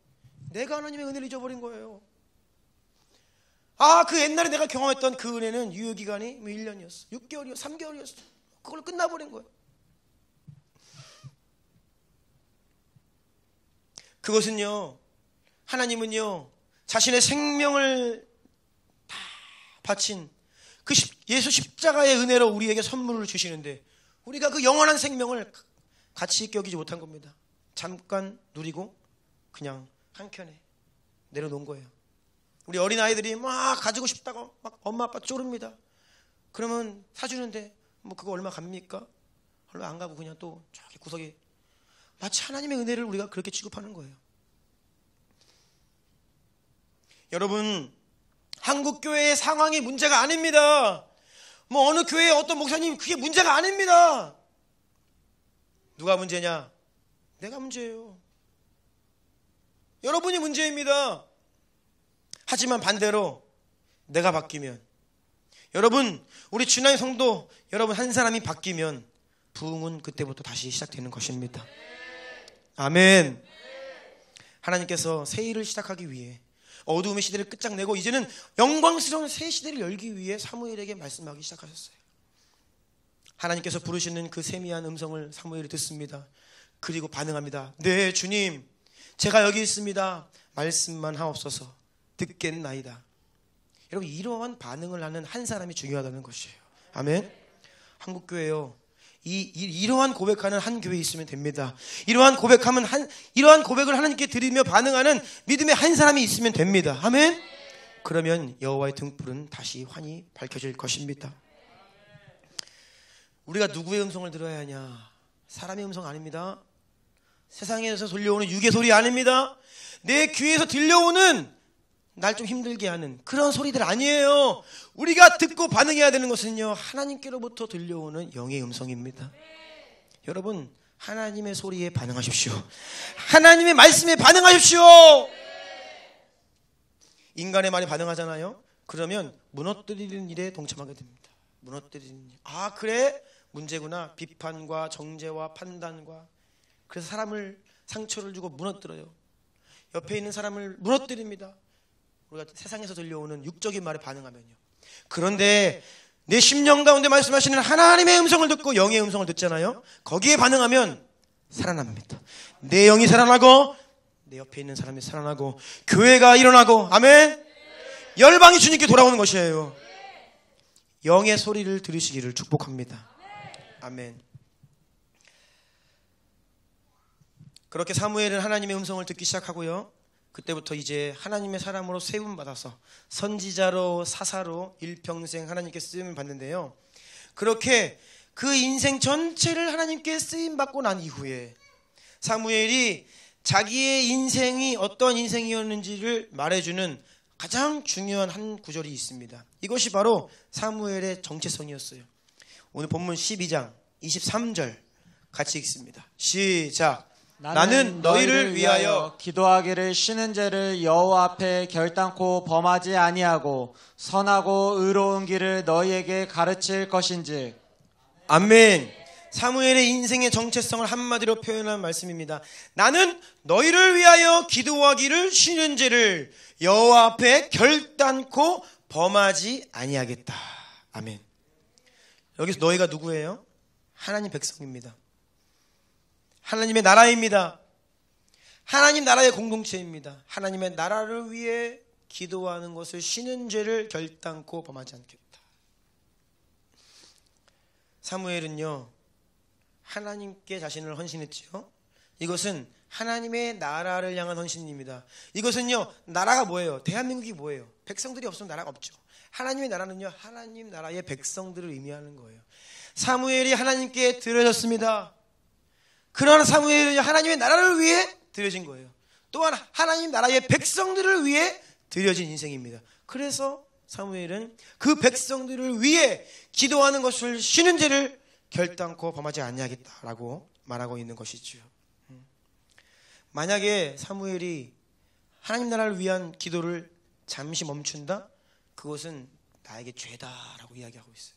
내가 하나님의 은혜를 잊어버린 거예요. 그 옛날에 내가 경험했던 그 은혜는 유효기간이 1년이었어, 6개월이었어, 3개월이었어. 그걸로 끝나버린 거예요. 그것은요, 하나님은요, 자신의 생명을 다 바친 그 예수 십자가의 은혜로 우리에게 선물을 주시는데, 우리가 그 영원한 생명을 가치 있게 여기지 못한 겁니다. 잠깐 누리고 그냥 한켠에 내려놓은 거예요. 우리 어린아이들이 막 가지고 싶다고 막 엄마 아빠 쪼릅니다. 그러면 사주는데 뭐 그거 얼마 갑니까? 얼마 안 가고 그냥 또 저기 구석에, 마치 하나님의 은혜를 우리가 그렇게 취급하는 거예요. 여러분, 한국 교회의 상황이 문제가 아닙니다. 뭐 어느 교회의 어떤 목사님 그게 문제가 아닙니다. 누가 문제냐? 내가 문제예요. 여러분이 문제입니다. 하지만 반대로 내가 바뀌면, 여러분, 우리 주나의 성도 여러분 한 사람이 바뀌면 부흥은 그때부터 다시 시작되는 것입니다. 아멘. 하나님께서 새 일을 시작하기 위해 어두움의 시대를 끝장내고 이제는 영광스러운 새 시대를 열기 위해 사무엘에게 말씀하기 시작하셨어요. 하나님께서 부르시는 그 세미한 음성을 사무엘이 듣습니다. 그리고 반응합니다. 네, 주님, 제가 여기 있습니다. 말씀만 하옵소서. 듣겠나이다. 여러분, 이러한 반응을 하는 한 사람이 중요하다는 것이에요. 아멘. 한국교회요, 이러한 고백하는 한 교회 있으면 됩니다. 이러한 고백을 하나님께 드리며 반응하는 믿음의 한 사람이 있으면 됩니다. 아멘. 그러면 여호와의 등불은 다시 환히 밝혀질 것입니다. 우리가 누구의 음성을 들어야 하냐? 사람의 음성 아닙니다. 세상에서 들려오는 유괴 소리 아닙니다. 내 귀에서 들려오는 날 좀 힘들게 하는 그런 소리들 아니에요. 우리가 듣고 반응해야 되는 것은요, 하나님께로부터 들려오는 영의 음성입니다. 여러분, 하나님의 소리에 반응하십시오. 하나님의 말씀에 반응하십시오. 인간의 말에 반응하잖아요. 그러면 무너뜨리는 일에 동참하게 됩니다. 무너뜨리는 일. 그래? 문제구나. 비판과 정죄와 판단과. 그래서 사람을 상처를 주고 무너뜨려요. 옆에 있는 사람을 무너뜨립니다. 우리가 세상에서 들려오는 육적인 말에 반응하면요. 그런데 내 심령 가운데 말씀하시는 하나님의 음성을 듣고 영의 음성을 듣잖아요. 거기에 반응하면 살아납니다. 내 영이 살아나고 내 옆에 있는 사람이 살아나고 교회가 일어나고, 아멘. 열방이 주님께 돌아오는 것이에요. 영의 소리를 들으시기를 축복합니다. 아멘. 그렇게 사무엘은 하나님의 음성을 듣기 시작하고요. 그때부터 이제 하나님의 사람으로 세움받아서 선지자로 사사로 일평생 하나님께 쓰임을 받는데요. 그렇게 그 인생 전체를 하나님께 쓰임받고 난 이후에 사무엘이 자기의 인생이 어떤 인생이었는지를 말해주는 가장 중요한 한 구절이 있습니다. 이것이 바로 사무엘의 정체성이었어요. 오늘 본문 12장 23절 같이 읽습니다. 시작. 나는 너희를 위하여 기도하기를 쉬는 죄를 여호와 앞에 결단코 범하지 아니하고 선하고 의로운 길을 너희에게 가르칠 것인지. 아멘. 사무엘의 인생의 정체성을 한마디로 표현한 말씀입니다. 나는 너희를 위하여 기도하기를 쉬는 죄를 여호와 앞에 결단코 범하지 아니하겠다. 아멘. 여기서 너희가 누구예요? 하나님 백성입니다. 하나님의 나라입니다. 하나님 나라의 공동체입니다. 하나님의 나라를 위해 기도하는 것을 쉬는 죄를 결단코 범하지 않겠다. 사무엘은요, 하나님께 자신을 헌신했지요. 이것은 하나님의 나라를 향한 헌신입니다. 이것은요, 나라가 뭐예요? 대한민국이 뭐예요? 백성들이 없으면 나라가 없죠. 하나님의 나라는요, 하나님 나라의 백성들을 의미하는 거예요. 사무엘이 하나님께 드려졌습니다. 그러나 사무엘은 하나님의 나라를 위해 드려진 거예요. 또한 하나님 나라의 백성들을 위해 드려진 인생입니다. 그래서 사무엘은 그 백성들을 위해 기도하는 것을 쉬는 죄를 결단코 범하지 아니하겠다라고 말하고 있는 것이죠. 만약에 사무엘이 하나님 나라를 위한 기도를 잠시 멈춘다? 그것은 나에게 죄다라고 이야기하고 있어요.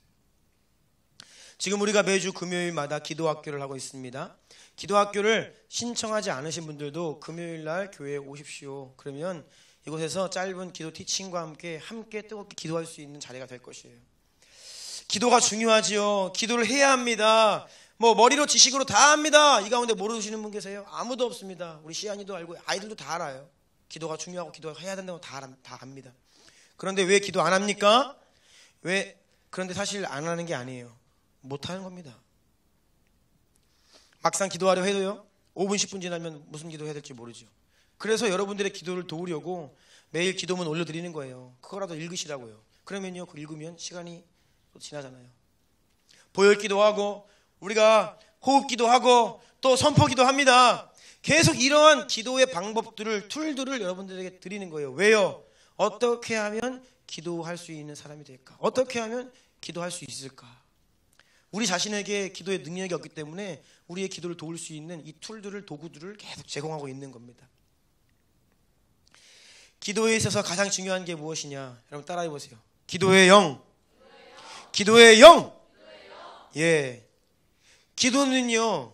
지금 우리가 매주 금요일마다 기도학교를 하고 있습니다. 기도학교를 신청하지 않으신 분들도 금요일날 교회에 오십시오. 그러면 이곳에서 짧은 기도 티칭과 함께 뜨겁게 기도할 수 있는 자리가 될 것이에요. 기도가 중요하지요. 기도를 해야 합니다. 머리로 지식으로 다 합니다. 이 가운데 모르시는 분 계세요? 아무도 없습니다. 우리 시안이도 알고 아이들도 다 알아요. 기도가 중요하고 기도해야 된다고 다 합니다. 그런데 왜 기도 안 합니까? 그런데 사실 안 하는 게 아니에요. 못하는 겁니다. 막상 기도하려 해도요, 5분 10분 지나면 무슨 기도해야 될지 모르죠. 그래서 여러분들의 기도를 도우려고 매일 기도문 올려드리는 거예요. 그거라도 읽으시라고요. 그러면요, 그거 읽으면 시간이 또 지나잖아요. 보혈기도 하고 우리가 호흡기도 하고 또 선포기도 합니다. 계속 이러한 기도의 방법들을, 툴들을 여러분들에게 드리는 거예요. 왜요? 어떻게 하면 기도할 수 있는 사람이 될까? 어떻게 하면 기도할 수 있을까? 우리 자신에게 기도의 능력이 없기 때문에 우리의 기도를 도울 수 있는 이 툴들을, 도구들을 계속 제공하고 있는 겁니다. 기도에 있어서 가장 중요한 게 무엇이냐? 여러분 따라해 보세요. 기도의 영. 기도의 영. 예. 기도는요,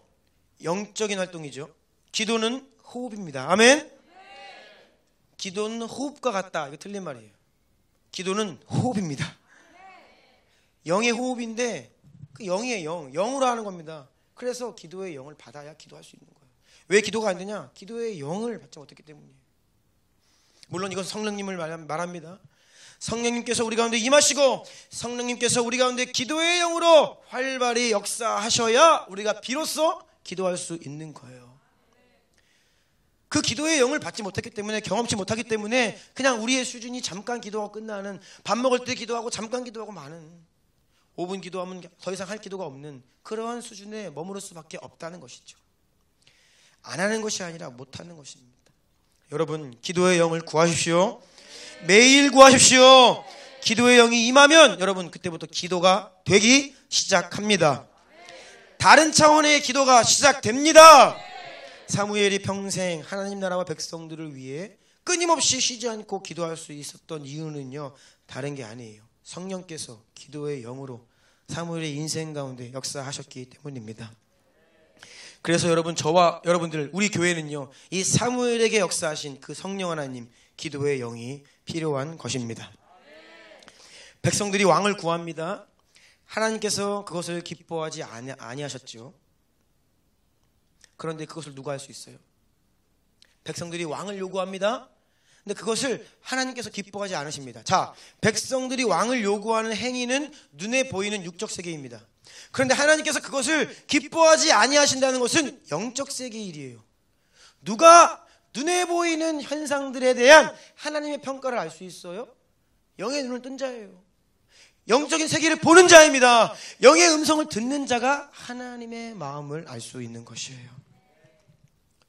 영적인 활동이죠. 기도는 호흡입니다. 아멘. 기도는 호흡과 같다. 이거 틀린 말이에요. 기도는 호흡입니다. 영의 호흡인데 그 영이의 영으로 하는 겁니다. 그래서 기도의 영을 받아야 기도할 수 있는 거예요. 왜 기도가 안 되냐? 기도의 영을 받지 못했기 때문이에요. 물론 이건 성령님을 말합니다. 성령님께서 우리 가운데 임하시고 성령님께서 우리 가운데 기도의 영으로 활발히 역사하셔야 우리가 비로소 기도할 수 있는 거예요. 그 기도의 영을 받지 못했기 때문에, 경험치 못하기 때문에 그냥 우리의 수준이 잠깐 기도하고 끝나는, 밥 먹을 때 기도하고 잠깐 기도하고 마는, 5분 기도하면 더 이상 할 기도가 없는 그러한 수준에 머무를 수밖에 없다는 것이죠. 안 하는 것이 아니라 못하는 것입니다. 여러분, 기도의 영을 구하십시오. 매일 구하십시오. 기도의 영이 임하면 여러분 그때부터 기도가 되기 시작합니다. 다른 차원의 기도가 시작됩니다. 사무엘이 평생 하나님 나라와 백성들을 위해 끊임없이 쉬지 않고 기도할 수 있었던 이유는요, 다른 게 아니에요. 성령께서 기도의 영으로 사무엘의 인생 가운데 역사하셨기 때문입니다. 그래서 여러분, 저와 여러분들, 우리 교회는요, 이 사무엘에게 역사하신 그 성령 하나님, 기도의 영이 필요한 것입니다. 백성들이 왕을 구합니다. 하나님께서 그것을 기뻐하지 아니하셨죠. 그런데 그것을 누가 할 수 있어요? 백성들이 왕을 요구합니다. 근데 그것을 하나님께서 기뻐하지 않으십니다. 자, 백성들이 왕을 요구하는 행위는 눈에 보이는 육적 세계입니다. 그런데 하나님께서 그것을 기뻐하지 아니하신다는 것은 영적 세계의 일이에요. 누가 눈에 보이는 현상들에 대한 하나님의 평가를 알 수 있어요? 영의 눈을 뜬 자예요. 영적인 세계를 보는 자입니다. 영의 음성을 듣는 자가 하나님의 마음을 알 수 있는 것이에요.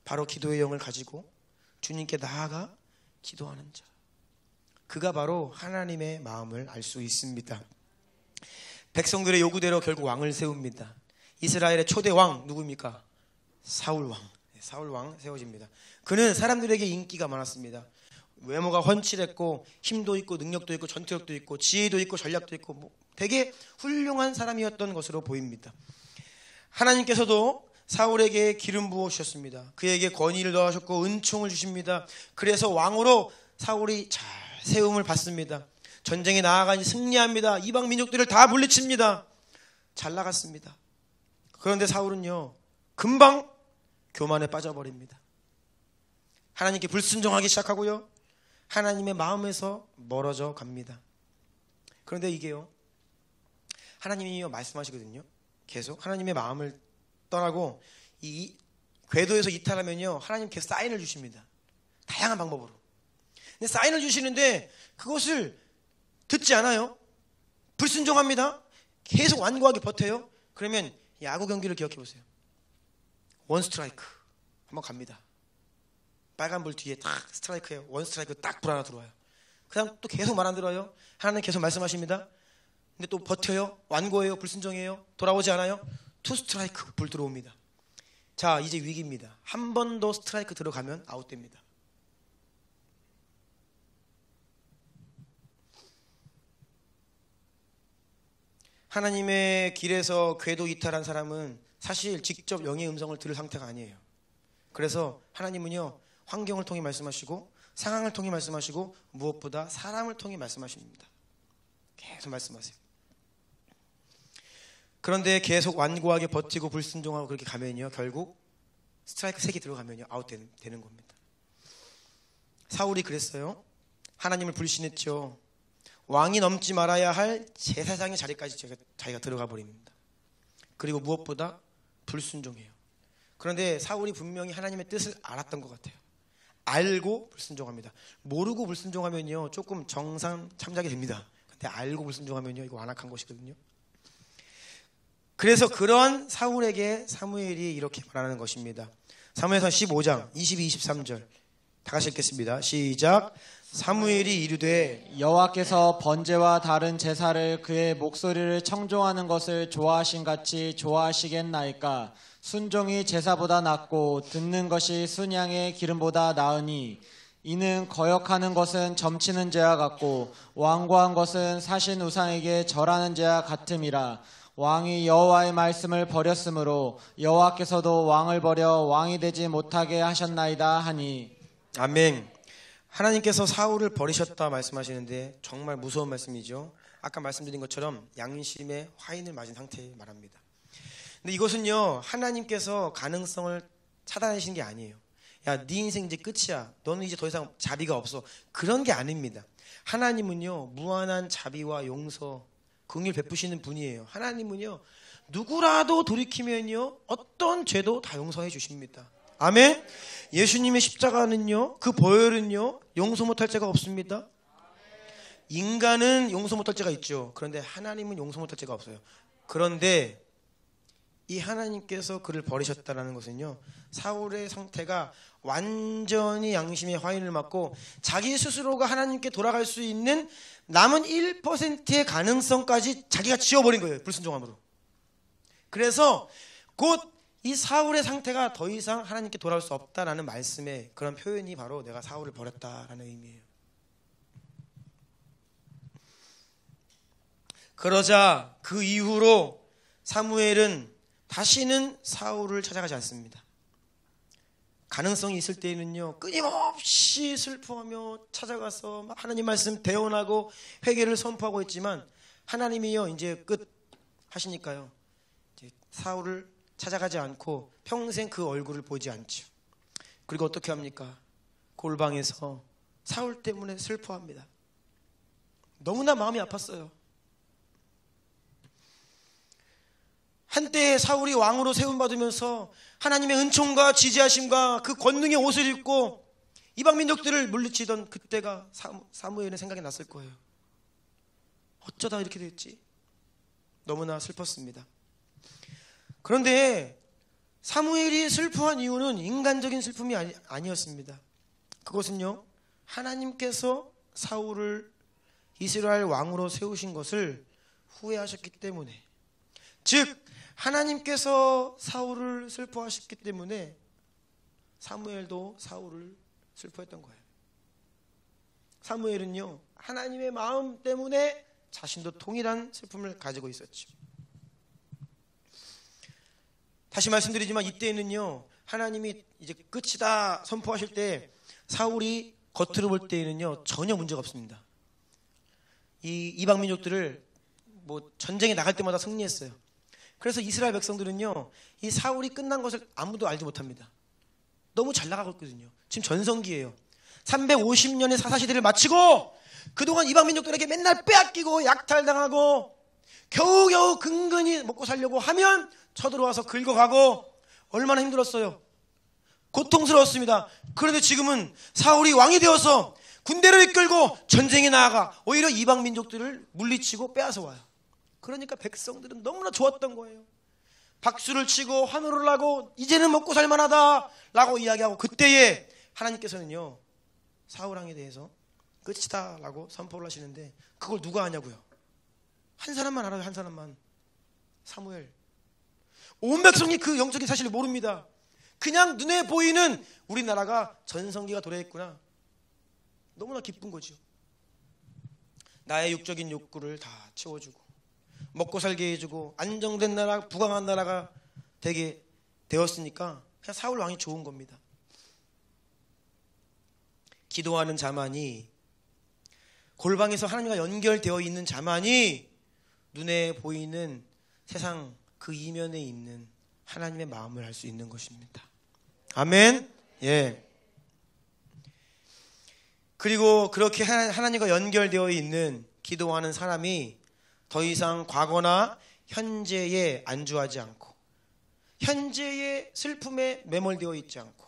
바로 기도의 영을 가지고 주님께 나아가 기도하는 자, 그가 바로 하나님의 마음을 알 수 있습니다. 백성들의 요구대로 결국 왕을 세웁니다. 이스라엘의 초대 왕 누구입니까? 사울왕. 사울왕 세워집니다. 그는 사람들에게 인기가 많았습니다. 외모가 훤칠했고 힘도 있고 능력도 있고 전투력도 있고 지혜도 있고 전략도 있고 되게 훌륭한 사람이었던 것으로 보입니다. 하나님께서도 사울에게 기름 부어주셨습니다. 그에게 권위를 더하셨고 은총을 주십니다. 그래서 왕으로 사울이 잘 세움을 받습니다. 전쟁에 나아가니 승리합니다. 이방 민족들을 다 물리칩니다. 잘 나갔습니다. 그런데 사울은요, 금방 교만에 빠져버립니다. 하나님께 불순종하기 시작하고요. 하나님의 마음에서 멀어져 갑니다. 그런데 이게요, 하나님이 말씀하시거든요. 계속 하나님의 마음을 떠나고 이 궤도에서 이탈하면요, 하나님 계속 사인을 주십니다. 다양한 방법으로. 근데 사인을 주시는데 그것을 듣지 않아요. 불순종합니다. 계속 완고하게 버텨요. 그러면 야구 경기를 기억해 보세요. 원 스트라이크 한번 갑니다. 빨간불 뒤에 딱 스트라이크예요. 원 스트라이크 딱 불 하나 들어와요. 그 다음 또 계속 말 안 들어요. 하나님 계속 말씀하십니다. 근데 또 버텨요. 완고해요. 불순종해요. 돌아오지 않아요. 투 스트라이크 불 들어옵니다. 자, 이제 위기입니다. 한 번 더 스트라이크 들어가면 아웃됩니다. 하나님의 길에서 궤도 이탈한 사람은 사실 직접 영의 음성을 들을 상태가 아니에요. 그래서 하나님은요, 환경을 통해 말씀하시고 상황을 통해 말씀하시고 무엇보다 사람을 통해 말씀하십니다. 계속 말씀하세요. 그런데 계속 완고하게 버티고 불순종하고 그렇게 가면요, 결국 스트라이크 3개 들어가면요, 아웃되는 겁니다. 사울이 그랬어요. 하나님을 불신했죠. 왕이 넘지 말아야 할 제사장의 자리까지 자기가 들어가 버립니다. 그리고 무엇보다 불순종해요. 그런데 사울이 분명히 하나님의 뜻을 알았던 것 같아요. 알고 불순종합니다. 모르고 불순종하면요, 조금 정상 참작이 됩니다. 근데 알고 불순종하면요, 이거 완악한 것이거든요. 그래서 그런 사울에게 사무엘이 이렇게 말하는 것입니다. 사무엘상 15장 22, 23절 다 같이 읽겠습니다. 시작. 사무엘이 이르되 여호와께서 번제와 다른 제사를 그의 목소리를 청종하는 것을 좋아하신 같이 좋아하시겠나이까. 순종이 제사보다 낫고 듣는 것이 순양의 기름보다 나으니 이는 거역하는 것은 점치는 죄와 같고 완고한 것은 사신 우상에게 절하는 죄와 같음이라. 왕이 여호와의 말씀을 버렸으므로 여호와께서도 왕을 버려 왕이 되지 못하게 하셨나이다 하니. 아멘. 하나님께서 사울을 버리셨다 말씀하시는데 정말 무서운 말씀이죠. 아까 말씀드린 것처럼 양심의 화인을 맞은 상태에 말합니다. 근데 이것은요, 하나님께서 가능성을 차단하시는 게 아니에요. 야, 네 인생 이제 끝이야. 너는 이제 더 이상 자비가 없어. 그런 게 아닙니다. 하나님은요, 무한한 자비와 용서, 긍휼 베푸시는 분이에요. 하나님은요, 누구라도 돌이키면요, 어떤 죄도 다 용서해 주십니다. 아멘. 예수님의 십자가는요, 그 보혈은요, 용서 못할 죄가 없습니다. 인간은 용서 못할 죄가 있죠. 그런데 하나님은 용서 못할 죄가 없어요. 그런데 이 하나님께서 그를 버리셨다는 것은요, 사울의 상태가 완전히 양심의 화인을 맞고 자기 스스로가 하나님께 돌아갈 수 있는 남은 1%의 가능성까지 자기가 지워버린 거예요. 불순종함으로. 그래서 곧 이 사울의 상태가 더 이상 하나님께 돌아올 수 없다라는 말씀의 그런 표현이 바로 내가 사울을 버렸다라는 의미예요. 그러자 그 이후로 사무엘은 다시는 사울을 찾아가지 않습니다. 가능성이 있을 때에는요, 끊임없이 슬퍼하며 찾아가서 하나님 말씀 대언하고 회개를 선포하고 있지만 하나님이요, 이제 끝 하시니까요, 이제 사울을 찾아가지 않고 평생 그 얼굴을 보지 않죠. 그리고 어떻게 합니까? 골방에서 사울 때문에 슬퍼합니다. 너무나 마음이 아팠어요. 한때 사울이 왕으로 세움받으면서 하나님의 은총과 지지하심과 그 권능의 옷을 입고 이방 민족들을 물리치던 그때가 사무엘의 생각이 났을 거예요. 어쩌다 이렇게 됐지? 너무나 슬펐습니다. 그런데 사무엘이 슬퍼한 이유는 인간적인 슬픔이 아니었습니다. 그것은요, 하나님께서 사울을 이스라엘 왕으로 세우신 것을 후회하셨기 때문에, 즉 하나님께서 사울을 슬퍼하셨기 때문에 사무엘도 사울을 슬퍼했던 거예요. 사무엘은요, 하나님의 마음 때문에 자신도 동일한 슬픔을 가지고 있었죠. 다시 말씀드리지만 이때는요, 하나님이 이제 끝이다 선포하실 때 사울이 겉으로 볼 때에는요, 전혀 문제가 없습니다. 이 이방 민족들을 전쟁에 나갈 때마다 승리했어요. 그래서 이스라엘 백성들은요, 이 사울이 끝난 것을 아무도 알지 못합니다. 너무 잘 나가고 있거든요. 지금 전성기예요. 350년의 사사시대를 마치고 그동안 이방민족들에게 맨날 빼앗기고 약탈당하고 겨우겨우 근근히 먹고 살려고 하면 쳐들어와서 긁어가고 얼마나 힘들었어요. 고통스러웠습니다. 그런데 지금은 사울이 왕이 되어서 군대를 이끌고 전쟁에 나아가 오히려 이방민족들을 물리치고 빼앗아 와요. 그러니까 백성들은 너무나 좋았던 거예요. 박수를 치고 환호를 하고 이제는 먹고 살만하다 라고 이야기하고, 그때에 하나님께서는요 사울왕에 대해서 끝이다 라고 선포를 하시는데 그걸 누가 아냐고요? 한 사람만 알아요. 한 사람만. 사무엘. 온 백성이 그 영적인 사실을 모릅니다. 그냥 눈에 보이는 우리나라가 전성기가 도래했구나. 너무나 기쁜 거죠. 나의 육적인 욕구를 다 채워주고 먹고 살게 해주고 안정된 나라, 부강한 나라가 되게 되었으니까 그냥 사울 왕이 좋은 겁니다. 기도하는 자만이, 골방에서 하나님과 연결되어 있는 자만이 눈에 보이는 세상 그 이면에 있는 하나님의 마음을 알 수 있는 것입니다. 아멘. 예. 그리고 그렇게 하나님과 연결되어 있는 기도하는 사람이 더 이상 과거나 현재에 안주하지 않고 현재의 슬픔에 매몰되어 있지 않고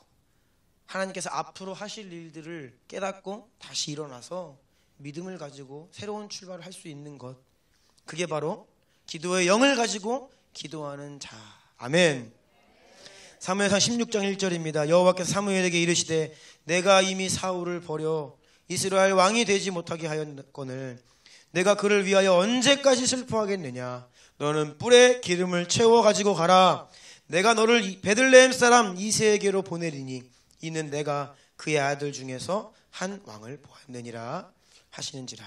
하나님께서 앞으로 하실 일들을 깨닫고 다시 일어나서 믿음을 가지고 새로운 출발을 할 수 있는 것, 그게 바로 기도의 영을 가지고 기도하는 자. 아멘. 사무엘상 16장 1절입니다. 여호와께서 사무엘에게 이르시되 내가 이미 사울을 버려 이스라엘 왕이 되지 못하게 하였거늘 내가 그를 위하여 언제까지 슬퍼하겠느냐. 너는 뿔에 기름을 채워 가지고 가라. 내가 너를 베들레헴 사람 이새에게로 보내리니 이는 내가 그의 아들 중에서 한 왕을 보았느니라 하시는지라.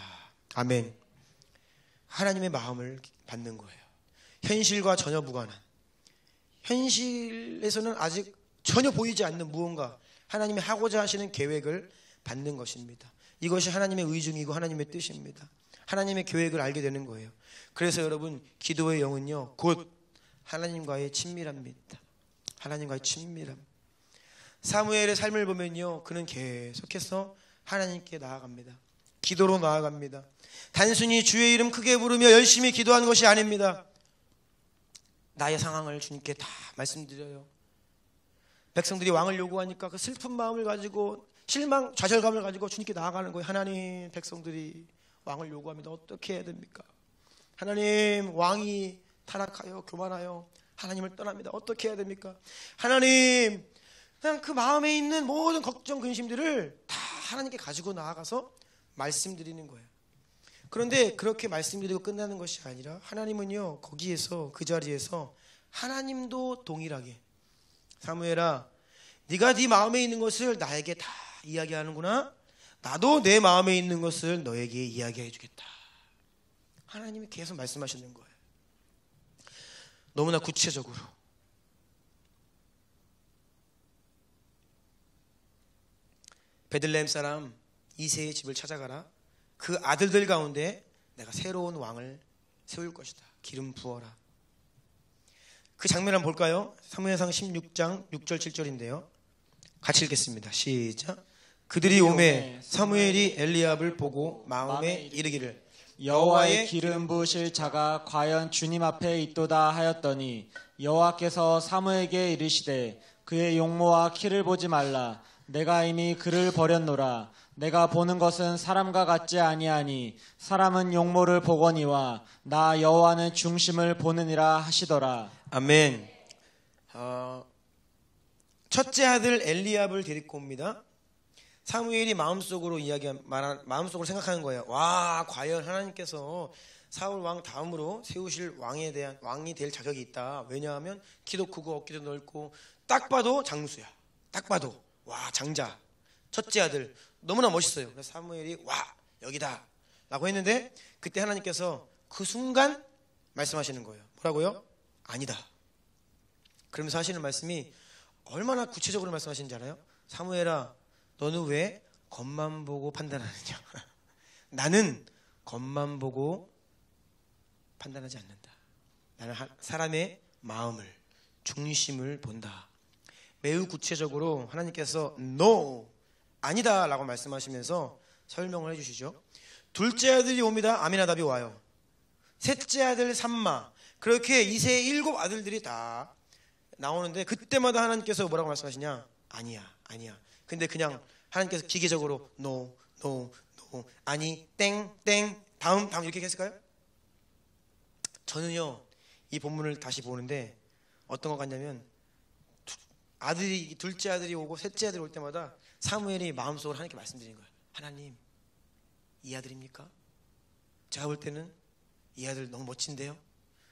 아멘. 하나님의 마음을 받는 거예요. 현실과 전혀 무관한, 현실에서는 아직 전혀 보이지 않는 무언가, 하나님이 하고자 하시는 계획을 받는 것입니다. 이것이 하나님의 의중이고 하나님의 뜻입니다. 하나님의 계획을 알게 되는 거예요. 그래서 여러분, 기도의 영은요 곧 하나님과의 친밀함입니다. 하나님과의 친밀함. 사무엘의 삶을 보면요, 그는 계속해서 하나님께 나아갑니다. 기도로 나아갑니다. 단순히 주의 이름 크게 부르며 열심히 기도한 것이 아닙니다. 나의 상황을 주님께 다 말씀드려요. 백성들이 왕을 요구하니까 그 슬픈 마음을 가지고 실망, 좌절감을 가지고 주님께 나아가는 거예요. 하나님, 백성들이 왕을 요구합니다. 어떻게 해야 됩니까? 하나님, 왕이 타락하여 교만하여 하나님을 떠납니다. 어떻게 해야 됩니까? 하나님, 그냥 그 마음에 있는 모든 걱정, 근심들을 다 하나님께 가지고 나아가서 말씀드리는 거예요. 그런데 그렇게 말씀드리고 끝나는 것이 아니라 하나님은요 거기에서, 그 자리에서 하나님도 동일하게, 사무엘아, 네가 네 마음에 있는 것을 나에게 다 이야기하는구나. 나도 내 마음에 있는 것을 너에게 이야기해 주겠다. 하나님이 계속 말씀하시는 거예요. 너무나 구체적으로. 베들레헴 사람 이새의 집을 찾아가라. 그 아들들 가운데 내가 새로운 왕을 세울 것이다. 기름 부어라. 그 장면 한번 볼까요? 사무엘상 16장 6절 7절인데요. 같이 읽겠습니다. 시작. 그들이 오매 사무엘이 엘리압을 보고 마음에 이르기를 여호와의 기름 부으실 자가 과연 주님 앞에 있도다 하였더니 여호와께서 사무엘에게 이르시되 그의 용모와 키를 보지 말라. 내가 이미 그를 버렸노라. 내가 보는 것은 사람과 같지 아니하니 사람은 용모를 보거니와 나 여호와는 중심을 보느니라 하시더라. 아멘. 첫째 아들 엘리압을 데리고 옵니다. 사무엘이 마음속으로 마음속으로 생각하는 거예요. 와, 과연 하나님께서 사울 왕 다음으로 세우실 왕이 될 자격이 있다. 왜냐하면 키도 크고 어깨도 넓고 딱 봐도 장수야. 딱 봐도 와, 장자. 첫째 아들 너무나 멋있어요. 그래서 사무엘이 와, 여기다 라고 했는데 그때 하나님께서 그 순간 말씀하시는 거예요. 뭐라고요? 아니다. 그러면서 하시는 말씀이 얼마나 구체적으로 말씀하시는지 알아요? 사무엘아, 너는 왜 겉만 보고 판단하느냐? 나는 겉만 보고 판단하지 않는다. 나는 사람의 마음을, 중심을 본다. 매우 구체적으로 하나님께서 no, 아니다 라고 말씀하시면서 설명을 해주시죠. 둘째 아들이 옵니다. 아미나답이 와요. 셋째 아들 삼마, 그렇게 이세 7 아들들이 다 나오는데 그때마다 하나님께서 뭐라고 말씀하시냐? 아니야. 근데 그냥 하나님께서 기계적으로 no, 아니, 땡, 다음 이렇게 했을까요? 저는요, 이 본문을 다시 보는데 어떤 것 같냐면 둘째 아들이 오고 셋째 아들이 올 때마다 사무엘이 마음속으로 하나님께 말씀드리는 거예요. 하나님, 이 아들입니까? 제가 볼 때는 이 아들 너무 멋진데요?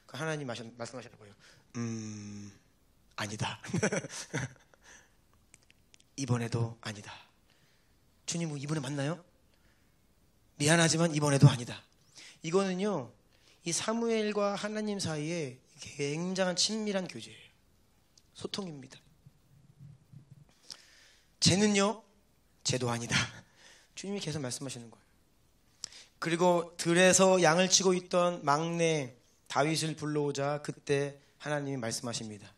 하나님 말씀하시더라고요. 아니다. 이번에도 아니다. 주님, 이번에 맞나요? 미안하지만 이번에도 아니다. 이거는요, 이 사무엘과 하나님 사이에 굉장한 친밀한 교제예요. 소통입니다. 쟤는요, 쟤도 아니다. 주님이 계속 말씀하시는 거예요. 그리고 들에서 양을 치고 있던 막내 다윗을 불러오자 그때 하나님이 말씀하십니다.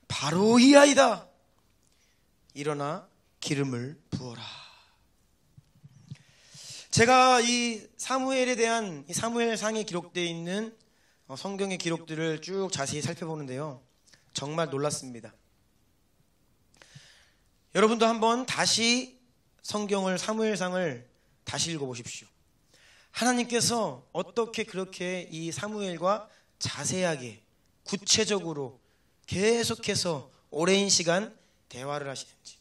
바로 이 아이다. 일어나 기름을 부어라. 제가 이 사무엘에 대한 이 사무엘상에 기록되어 있는 성경의 기록들을 쭉 자세히 살펴보는데요, 정말 놀랐습니다. 여러분도 한번 다시 성경을, 사무엘상을 다시 읽어보십시오. 하나님께서 어떻게 그렇게 이 사무엘과 자세하게 구체적으로 계속해서 오랜 시간 대화를 하시는지.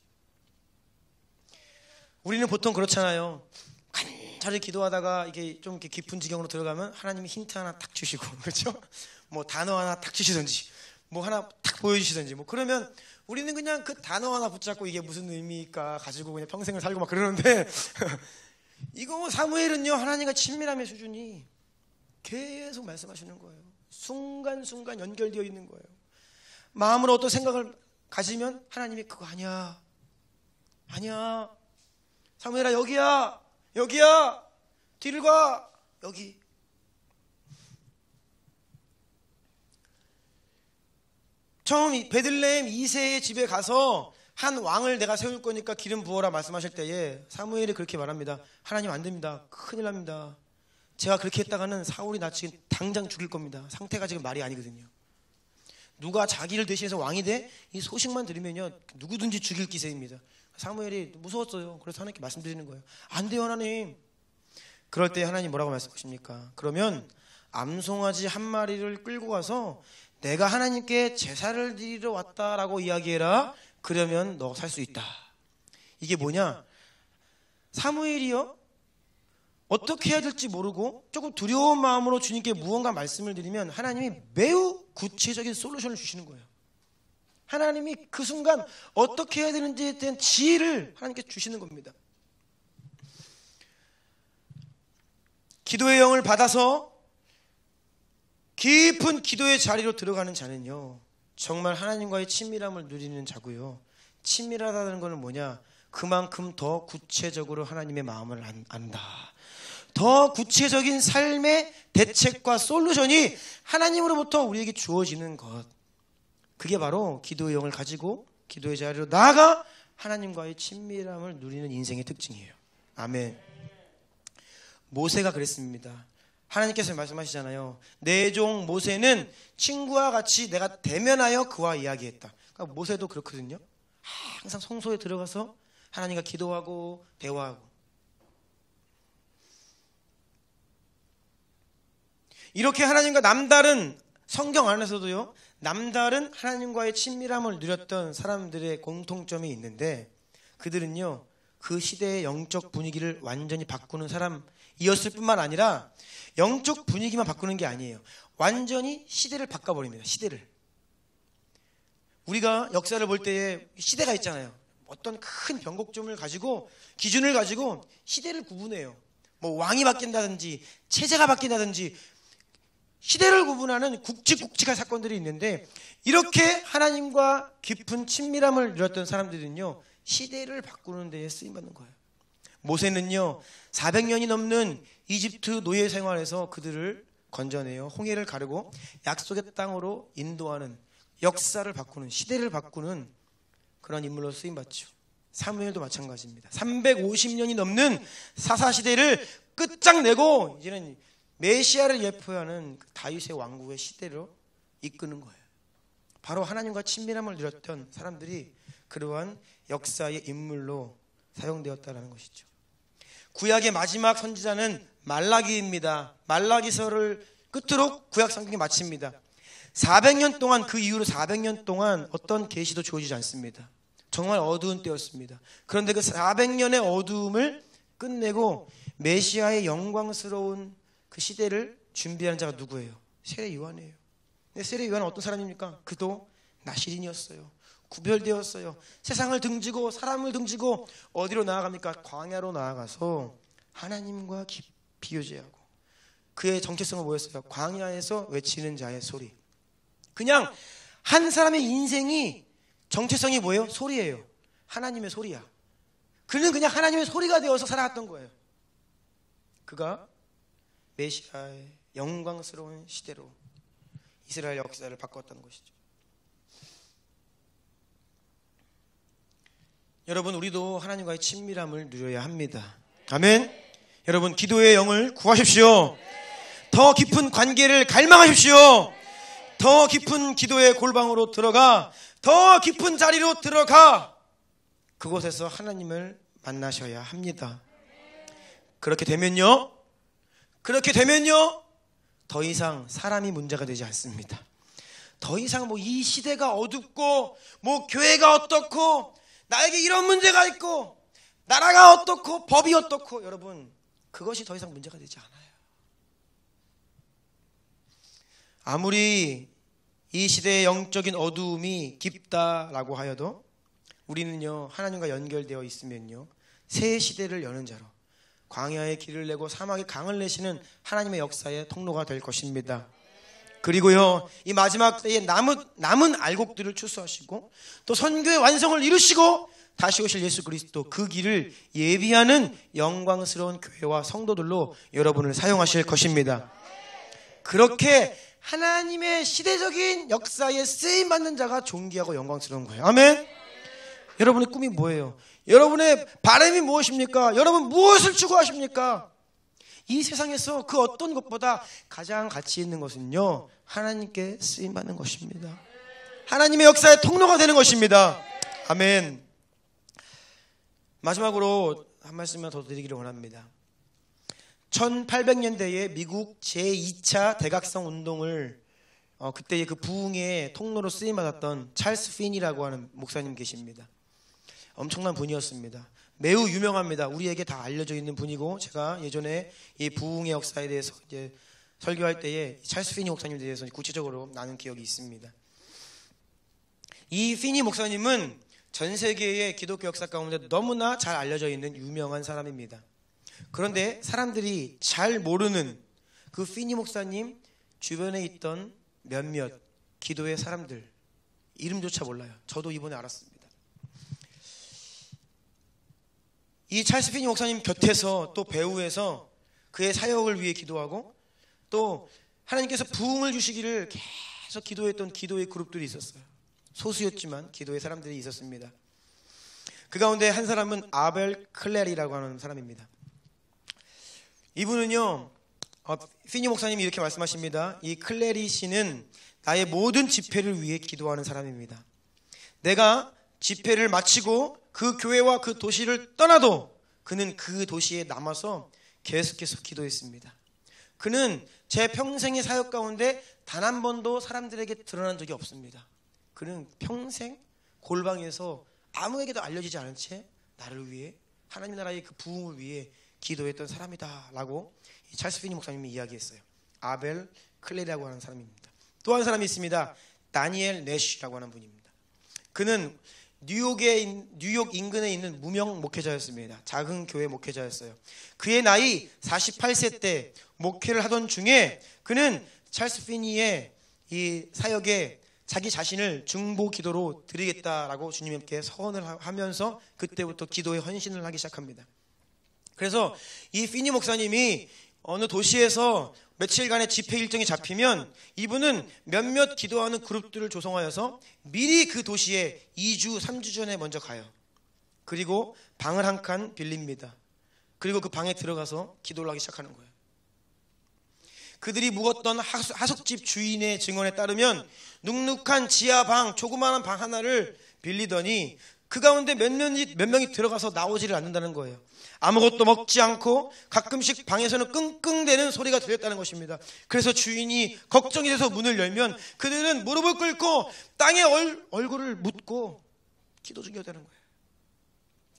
우리는 보통 그렇잖아요. 간절히 기도하다가 이게 좀 이렇게 깊은 지경으로 들어가면 하나님이 힌트 하나 탁 주시고, 그렇죠? 뭐 단어 하나 탁 주시든지, 뭐 하나 탁 보여주시든지, 뭐 그러면 우리는 그냥 그 단어 하나 붙잡고 이게 무슨 의미일까 가지고 그냥 평생을 살고 막 그러는데 이거 사무엘은요, 하나님과 친밀함의 수준이 계속 말씀하시는 거예요. 순간순간 연결되어 있는 거예요. 마음으로 어떤 생각을 가지면 하나님이 그거 아니야. 사무엘아, 여기야. 뒤를 가. 여기. 처음 베들레헴 2세의 집에 가서 한 왕을 내가 세울 거니까 기름 부어라 말씀하실 때에 사무엘이 그렇게 말합니다. 하나님, 안 됩니다. 큰일 납니다. 제가 그렇게 했다가는 사울이 나 지금 당장 죽일 겁니다. 상태가 지금 말이 아니거든요. 누가 자기를 대신해서 왕이 돼? 이 소식만 들으면요, 누구든지 죽일 기세입니다. 사무엘이 무서웠어요. 그래서 하나님께 말씀드리는 거예요. 안 돼요, 하나님. 그럴 때 하나님 뭐라고 말씀하십니까? 그러면 암송아지 한 마리를 끌고 가서 내가 하나님께 제사를 드리러 왔다라고 이야기해라. 그러면 너 살 수 있다. 이게 뭐냐? 사무엘이요, 어떻게 해야 될지 모르고 조금 두려운 마음으로 주님께 무언가 말씀을 드리면 하나님이 매우 구체적인 솔루션을 주시는 거예요. 하나님이 그 순간 어떻게 해야 되는지에 대한 지혜를 하나님께 주시는 겁니다. 기도의 영을 받아서 깊은 기도의 자리로 들어가는 자는요, 정말 하나님과의 친밀함을 누리는 자고요. 친밀하다는 것은 뭐냐? 그만큼 더 구체적으로 하나님의 마음을 안다. 더 구체적인 삶의 대책과 솔루션이 하나님으로부터 우리에게 주어지는 것. 그게 바로 기도의 영을 가지고 기도의 자리로 나아가 하나님과의 친밀함을 누리는 인생의 특징이에요. 아멘. 모세가 그랬습니다. 하나님께서 말씀하시잖아요. 내 종 모세는 친구와 같이 내가 대면하여 그와 이야기했다. 그러니까 모세도 그렇거든요. 항상 성소에 들어가서 하나님과 기도하고 대화하고. 이렇게 하나님과 남다른, 성경 안에서도요, 남다른 하나님과의 친밀함을 누렸던 사람들의 공통점이 있는데, 그들은요, 그 시대의 영적 분위기를 완전히 바꾸는 사람이었을 뿐만 아니라 영적 분위기만 바꾸는 게 아니에요. 완전히 시대를 바꿔버립니다. 시대를. 우리가 역사를 볼 때에 시대가 있잖아요. 어떤 큰 변곡점을 가지고, 기준을 가지고 시대를 구분해요. 뭐 왕이 바뀐다든지 체제가 바뀐다든지 시대를 구분하는 굵직굵직한 사건들이 있는데, 이렇게 하나님과 깊은 친밀함을 누렸던 사람들은요, 시대를 바꾸는 데에 쓰임받는 거예요. 모세는요, 400년이 넘는 이집트 노예 생활에서 그들을 건져내어 홍해를 가르고 약속의 땅으로 인도하는, 역사를 바꾸는, 시대를 바꾸는 그런 인물로 쓰임받죠. 사무엘도 마찬가지입니다. 350년이 넘는 사사시대를 끝장내고 이제는 메시아를 예표하는 다윗의 왕국의 시대로 이끄는 거예요. 바로 하나님과 친밀함을 누렸던 사람들이 그러한 역사의 인물로 사용되었다는 것이죠. 구약의 마지막 선지자는 말라기입니다. 말라기서를 끝으로 구약 성경이 마칩니다. 400년 동안, 그 이후로 400년 동안 어떤 계시도 주어지지 않습니다. 정말 어두운 때였습니다. 그런데 그 400년의 어두움을 끝내고 메시아의 영광스러운 그 시대를 준비하는 자가 누구예요? 세례 요한이에요. 근데 세례 요한은 어떤 사람입니까? 그도 나시린이었어요. 구별되었어요. 세상을 등지고 사람을 등지고 어디로 나아갑니까? 광야로 나아가서 하나님과 깊이 교제하고, 그의 정체성은 뭐였어요? 광야에서 외치는 자의 소리. 그냥 한 사람의 인생이 정체성이 뭐예요? 소리예요. 하나님의 소리야. 그는 그냥 하나님의 소리가 되어서 살아갔던 거예요. 그가 메시아의 영광스러운 시대로 이스라엘 역사를 바꿨다는 것이죠. 여러분, 우리도 하나님과의 친밀함을 누려야 합니다. 아멘. 여러분, 기도의 영을 구하십시오. 더 깊은 관계를 갈망하십시오. 더 깊은 기도의 골방으로 들어가, 더 깊은 자리로 들어가 그곳에서 하나님을 만나셔야 합니다. 그렇게 되면요 더 이상 사람이 문제가 되지 않습니다. 더 이상 이 시대가 어둡고 교회가 어떻고 나에게 이런 문제가 있고 나라가 어떻고 법이 어떻고, 여러분, 그것이 더 이상 문제가 되지 않아요. 아무리 이 시대의 영적인 어두움이 깊다라고 하여도 우리는요, 하나님과 연결되어 있으면요, 새 시대를 여는 자로 광야의 길을 내고 사막에 강을 내시는 하나님의 역사의 통로가 될 것입니다. 그리고요, 이 마지막 때에 남은 알곡들을 추수하시고 또 선교의 완성을 이루시고 다시 오실 예수 그리스도, 그 길을 예비하는 영광스러운 교회와 성도들로 여러분을 사용하실 것입니다. 그렇게 하나님의 시대적인 역사에 쓰임받는 자가 존귀하고 영광스러운 거예요. 아멘. 여러분의 꿈이 뭐예요? 여러분의 바람이 무엇입니까? 여러분 무엇을 추구하십니까? 이 세상에서 그 어떤 것보다 가장 가치 있는 것은요, 하나님께 쓰임받는 것입니다. 하나님의 역사의 통로가 되는 것입니다. 아멘. 마지막으로 한 말씀만 더 드리기를 원합니다. 1800년대에 미국 제2차 대각성 운동을 그때의 그 부흥의 통로로 쓰임받았던 찰스 핀이라고 하는 목사님 계십니다. 엄청난 분이었습니다. 매우 유명합니다. 우리에게 다 알려져 있는 분이고, 제가 예전에 이 부흥의 역사에 대해서 이제 설교할 때에 찰스 핀이 목사님에 대해서 구체적으로 나눈 기억이 있습니다. 이 핀이 목사님은 전 세계의 기독교 역사 가운데 너무나 잘 알려져 있는 유명한 사람입니다. 그런데 사람들이 잘 모르는 그 핀이 목사님 주변에 있던 몇몇 기도의 사람들 이름조차 몰라요. 저도 이번에 알았습니다. 이 찰스 핀이 목사님 곁에서 또 배후에서 그의 사역을 위해 기도하고 또 하나님께서 부흥을 주시기를 계속 기도했던 기도의 그룹들이 있었어요. 소수였지만 기도의 사람들이 있었습니다. 그 가운데 한 사람은 아벨 클레리라고 하는 사람입니다. 이분은요, 피니 목사님이 이렇게 말씀하십니다. 이 클레리 씨는 나의 모든 집회를 위해 기도하는 사람입니다. 내가 집회를 마치고 그 교회와 그 도시를 떠나도 그는 그 도시에 남아서 계속해서 기도했습니다. 그는 제 평생의 사역 가운데 단 한 번도 사람들에게 드러난 적이 없습니다. 그는 평생 골방에서 아무에게도 알려지지 않은 채 나를 위해, 하나님 나라의 그 부흥을 위해 기도했던 사람이다 라고 찰스 피니 목사님이 이야기했어요. 아벨 클레리라고 하는 사람입니다. 또 한 사람이 있습니다. 다니엘 내쉬라고 하는 분입니다. 그는 뉴욕 인근에 있는 무명 목회자였습니다. 작은 교회 목회자였어요. 그의 나이 48세 때 목회를 하던 중에 그는 찰스 피니의 이 사역에 자기 자신을 중보 기도로 드리겠다라고 주님께 서원을 하면서 그때부터 기도에 헌신을 하기 시작합니다. 그래서 이 피니 목사님이 어느 도시에서 며칠간의 집회 일정이 잡히면 이분은 몇몇 기도하는 그룹들을 조성하여서 미리 그 도시에 2주, 3주 전에 먼저 가요. 그리고 방을 한 칸 빌립니다. 그리고 그 방에 들어가서 기도를 하기 시작하는 거예요. 그들이 묵었던 하숙집 주인의 증언에 따르면 눅눅한 지하방, 조그마한 방 하나를 빌리더니 그 가운데 몇 명이 들어가서 나오지를 않는다는 거예요. 아무것도 먹지 않고 가끔씩 방에서는 끙끙대는 소리가 들렸다는 것입니다. 그래서 주인이 걱정이 돼서 문을 열면 그들은 무릎을 꿇고 땅에 얼굴을 묻고 기도 중이었다는 거예요.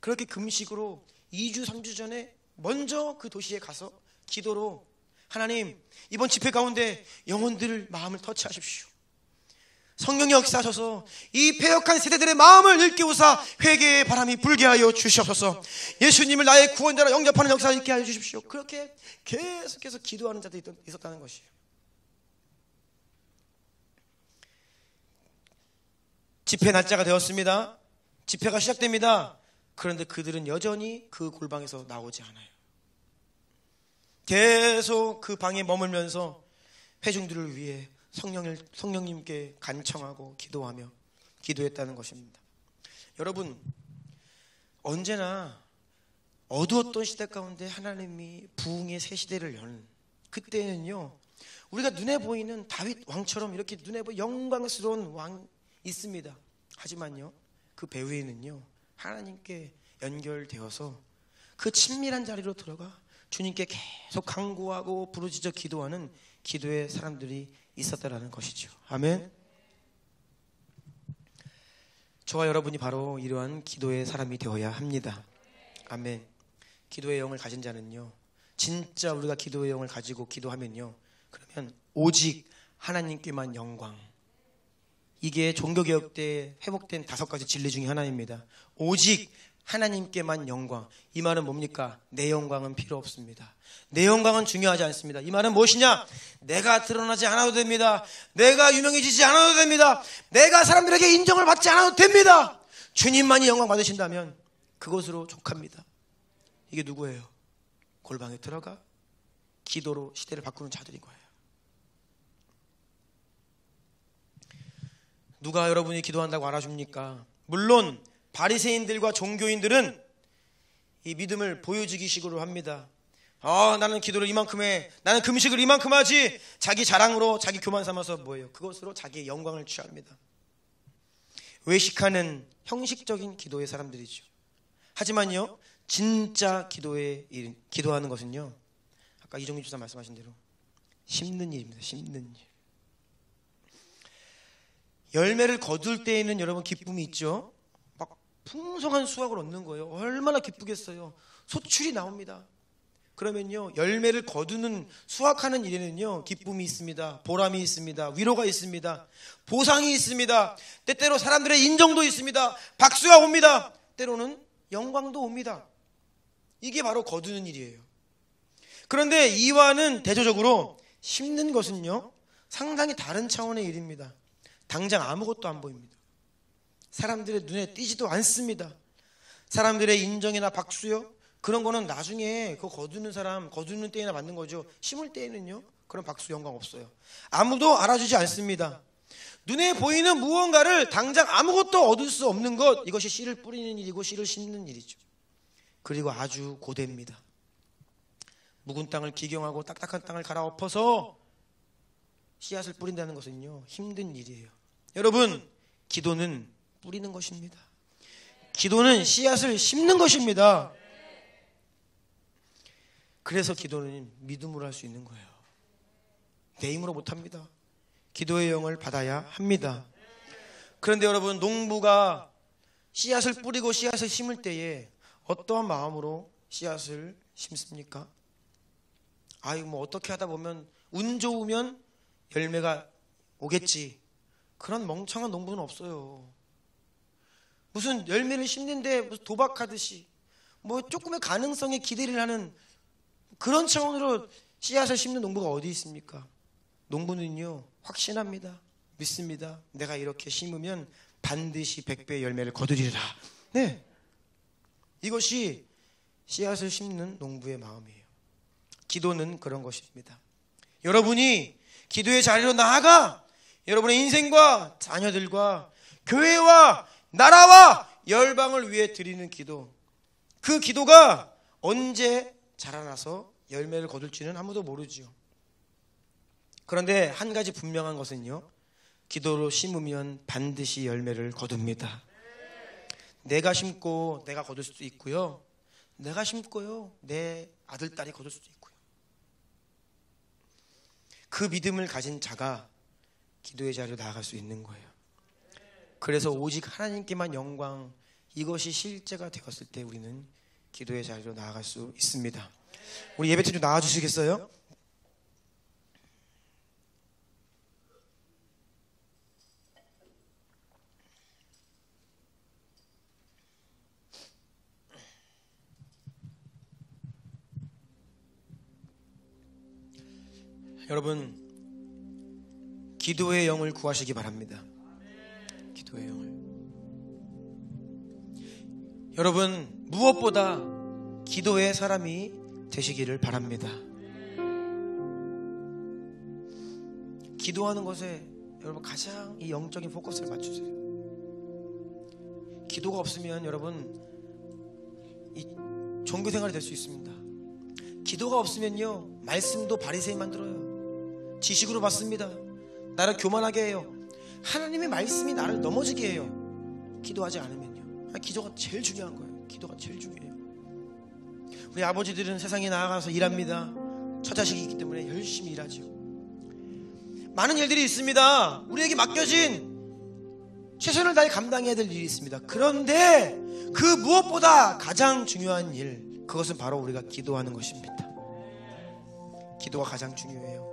그렇게 금식으로 2주, 3주 전에 먼저 그 도시에 가서 기도로 하나님, 이번 집회 가운데 영혼들 마음을 터치하십시오. 성령의 역사하셔서 이 패역한 세대들의 마음을 일깨우사 회개의 바람이 불게 하여 주시옵소서. 예수님을 나의 구원자로 영접하는 역사를 있게 하여 주십시오. 그렇게 계속해서 기도하는 자들이 있었다는 것이에요. 집회 날짜가 되었습니다. 집회가 시작됩니다. 그런데 그들은 여전히 그 골방에서 나오지 않아요. 계속 그 방에 머물면서 회중들을 위해 성령님께 간청하고 기도하며 기도했다는 것입니다. 여러분, 언제나 어두웠던 시대 가운데 하나님이 부흥의 새 시대를 연 그때는요, 우리가 눈에 보이는 다윗 왕처럼 이렇게 눈에 보이는 영광스러운 왕 있습니다. 하지만요, 그 배후에는요, 하나님께 연결되어서 그 친밀한 자리로 들어가 주님께 계속 간구하고 부르짖어 기도하는 기도의 사람들이 있었다라는 것이죠. 아멘. 저와 여러분이 바로 이러한 기도의 사람이 되어야 합니다. 아멘. 기도의 영을 가진 자는요, 진짜 우리가 기도의 영을 가지고 기도하면요, 그러면 오직 하나님께만 영광. 이게 종교개혁 때 회복된 5가지 진리 중에 하나입니다. 오직 하나님께만 영광. 이 말은 뭡니까? 내 영광은 필요 없습니다. 내 영광은 중요하지 않습니다. 이 말은 무엇이냐? 내가 드러나지 않아도 됩니다. 내가 유명해지지 않아도 됩니다. 내가 사람들에게 인정을 받지 않아도 됩니다. 주님만이 영광 받으신다면 그것으로 족합니다. 이게 누구예요? 골방에 들어가 기도로 시대를 바꾸는 자들인 거예요. 누가 여러분이 기도한다고 알아줍니까? 물론 바리새인들과 종교인들은 이 믿음을 보여주기식으로 합니다. 나는 기도를 이만큼 해, 나는 금식을 이만큼 하지. 자기 자랑으로 자기 교만 삼아서 뭐예요? 그것으로 자기의 영광을 취합니다. 외식하는 형식적인 기도의 사람들이죠. 하지만요, 진짜 기도하는 것은요, 아까 이종민 주사 말씀하신 대로 심는 일입니다. 심는 일. 열매를 거둘 때에는 여러분 기쁨이 있죠. 막 풍성한 수확을 얻는 거예요. 얼마나 기쁘겠어요. 소출이 나옵니다. 그러면요, 열매를 거두는 수확하는 일에는요, 기쁨이 있습니다. 보람이 있습니다. 위로가 있습니다. 보상이 있습니다. 때때로 사람들의 인정도 있습니다. 박수가 옵니다. 때로는 영광도 옵니다. 이게 바로 거두는 일이에요. 그런데 이와는 대조적으로 심는 것은요, 상당히 다른 차원의 일입니다. 당장 아무것도 안 보입니다. 사람들의 눈에 띄지도 않습니다. 사람들의 인정이나 박수요, 그런 거는 나중에 그 거두는 사람, 거두는 때에나 맞는 거죠. 심을 때에는요, 그런 박수 영광 없어요. 아무도 알아주지 않습니다. 눈에 보이는 무언가를 당장 아무것도 얻을 수 없는 것, 이것이 씨를 뿌리는 일이고 씨를 심는 일이죠. 그리고 아주 고됩니다. 묵은 땅을 기경하고 딱딱한 땅을 갈아엎어서 씨앗을 뿌린다는 것은요, 힘든 일이에요. 여러분, 기도는 뿌리는 것입니다. 기도는 씨앗을 심는 것입니다. 그래서 기도는 믿음으로 할 수 있는 거예요. 내 힘으로 못합니다. 기도의 영을 받아야 합니다. 그런데 여러분, 농부가 씨앗을 뿌리고 씨앗을 심을 때에 어떠한 마음으로 씨앗을 심습니까? 뭐 어떻게 하다 보면 운 좋으면 열매가 오겠지. 그런 멍청한 농부는 없어요. 무슨 열매를 심는데 무슨 도박하듯이 조금의 가능성에 기대를 하는 그런 차원으로 씨앗을 심는 농부가 어디 있습니까? 농부는요, 확신합니다. 믿습니다. 내가 이렇게 심으면 반드시 100배의 열매를 거두리라. 네, 이것이 씨앗을 심는 농부의 마음이에요. 기도는 그런 것입니다. 여러분이 기도의 자리로 나아가 여러분의 인생과 자녀들과 교회와 나라와 열방을 위해 드리는 기도, 그 기도가 언제 자라나서 열매를 거둘지는 아무도 모르지요. 그런데 한 가지 분명한 것은요, 기도로 심으면 반드시 열매를 거둡니다. 내가 심고 내가 거둘 수도 있고요, 내가 심고요 내 아들 딸이 거둘 수도 있고요. 그 믿음을 가진 자가 기도의 자리로 나아갈 수 있는 거예요. 그래서 오직 하나님께만 영광, 이것이 실제가 되었을 때 우리는 기도의 자리로 나아갈 수 있습니다. 우리 예배팀 좀 나와주시겠어요? 여러분, 기도의 영을 구하시기 바랍니다. 기도의 영을. 여러분, 무엇보다 기도의 사람이 되시기를 바랍니다. 기도하는 것에 여러분 가장 이 영적인 포커스를 맞추세요. 기도가 없으면 여러분 이 종교 생활이 될 수 있습니다. 기도가 없으면요, 말씀도 바리새인 만들어요. 지식으로 받습니다. 나를 교만하게 해요. 하나님의 말씀이 나를 넘어지게 해요. 기도하지 않으면요. 기도가 제일 중요한 거예요. 기도가 제일 중요해요. 우리 아버지들은 세상에 나아가서 일합니다. 처자식이 있기 때문에 열심히 일하죠. 많은 일들이 있습니다. 우리에게 맡겨진 최선을 다해 감당해야 될 일이 있습니다. 그런데 그 무엇보다 가장 중요한 일, 그것은 바로 우리가 기도하는 것입니다. 기도가 가장 중요해요.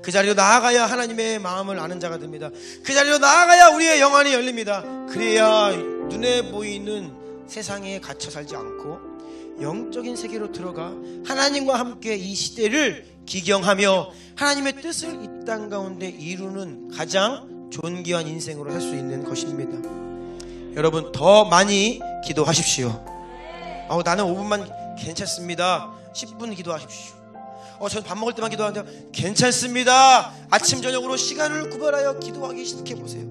그 자리로 나아가야 하나님의 마음을 아는 자가 됩니다. 그 자리로 나아가야 우리의 영안이 열립니다. 그래야 눈에 보이는 세상에 갇혀 살지 않고 영적인 세계로 들어가 하나님과 함께 이 시대를 기경하며 하나님의 뜻을 이 땅 가운데 이루는 가장 존귀한 인생으로 살 수 있는 것입니다. 여러분, 더 많이 기도하십시오. 나는 5분만 괜찮습니다. 10분 기도하십시오. 저는 밥 먹을 때만 기도하는데요. 괜찮습니다. 아침 저녁으로 시간을 구별하여 기도하기 시작해보세요.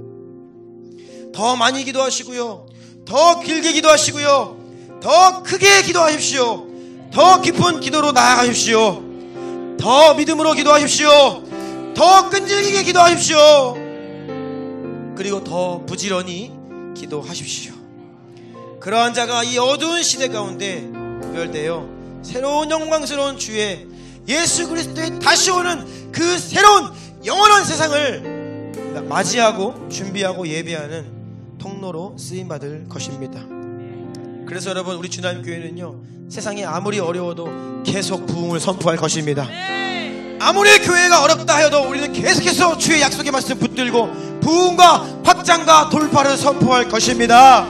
더 많이 기도하시고요, 더 길게 기도하시고요, 더 크게 기도하십시오. 더 깊은 기도로 나아가십시오. 더 믿음으로 기도하십시오. 더 끈질기게 기도하십시오. 그리고 더 부지런히 기도하십시오. 그러한 자가 이 어두운 시대 가운데 구별되어 새로운 영광스러운 주의 예수 그리스도의 다시 오는 그 새로운 영원한 세상을 맞이하고 준비하고 예배하는 통로로 쓰임받을 것입니다. 그래서 여러분, 우리 주님교회는요, 세상이 아무리 어려워도 계속 부흥을 선포할 것입니다. 아무리 교회가 어렵다 해도 우리는 계속해서 주의 약속의 말씀 붙들고 부흥과 확장과 돌파를 선포할 것입니다.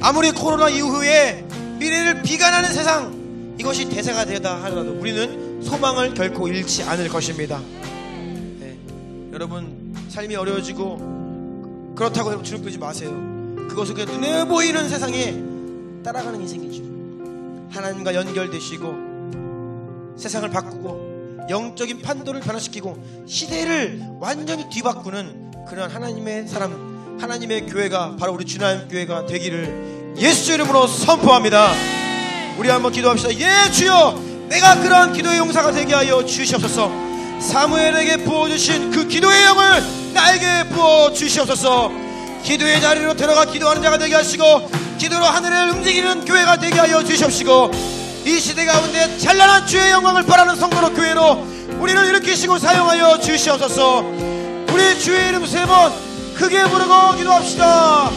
아무리 코로나 이후에 미래를 비관하는 세상, 이것이 대세가 되다 하더라도 우리는 소망을 결코 잃지 않을 것입니다. 여러분, 삶이 어려워지고 그렇다고 여러분 주눅들지 마세요. 그것은 그냥 눈에 보이는 세상에 따라가는 인생이죠. 하나님과 연결되시고 세상을 바꾸고 영적인 판도를 변화시키고 시대를 완전히 뒤바꾸는 그런 하나님의 사람, 하나님의 교회가 바로 우리 주님교회가 되기를 예수 이름으로 선포합니다. 우리 한번 기도합시다. 예, 주여, 내가 그러한 기도의 용사가 되게 하여 주시옵소서. 사무엘에게 부어주신 그 기도의 영을 나에게 부어주시옵소서. 기도의 자리로 들어가 기도하는 자가 되게 하시고 기도로 하늘을 움직이는 교회가 되게 하여 주시옵시고, 이 시대 가운데 찬란한 주의 영광을 바라는 성도로 교회로 우리를 일으키시고 사용하여 주시옵소서. 우리 주의 이름 3번 크게 부르고 기도합시다.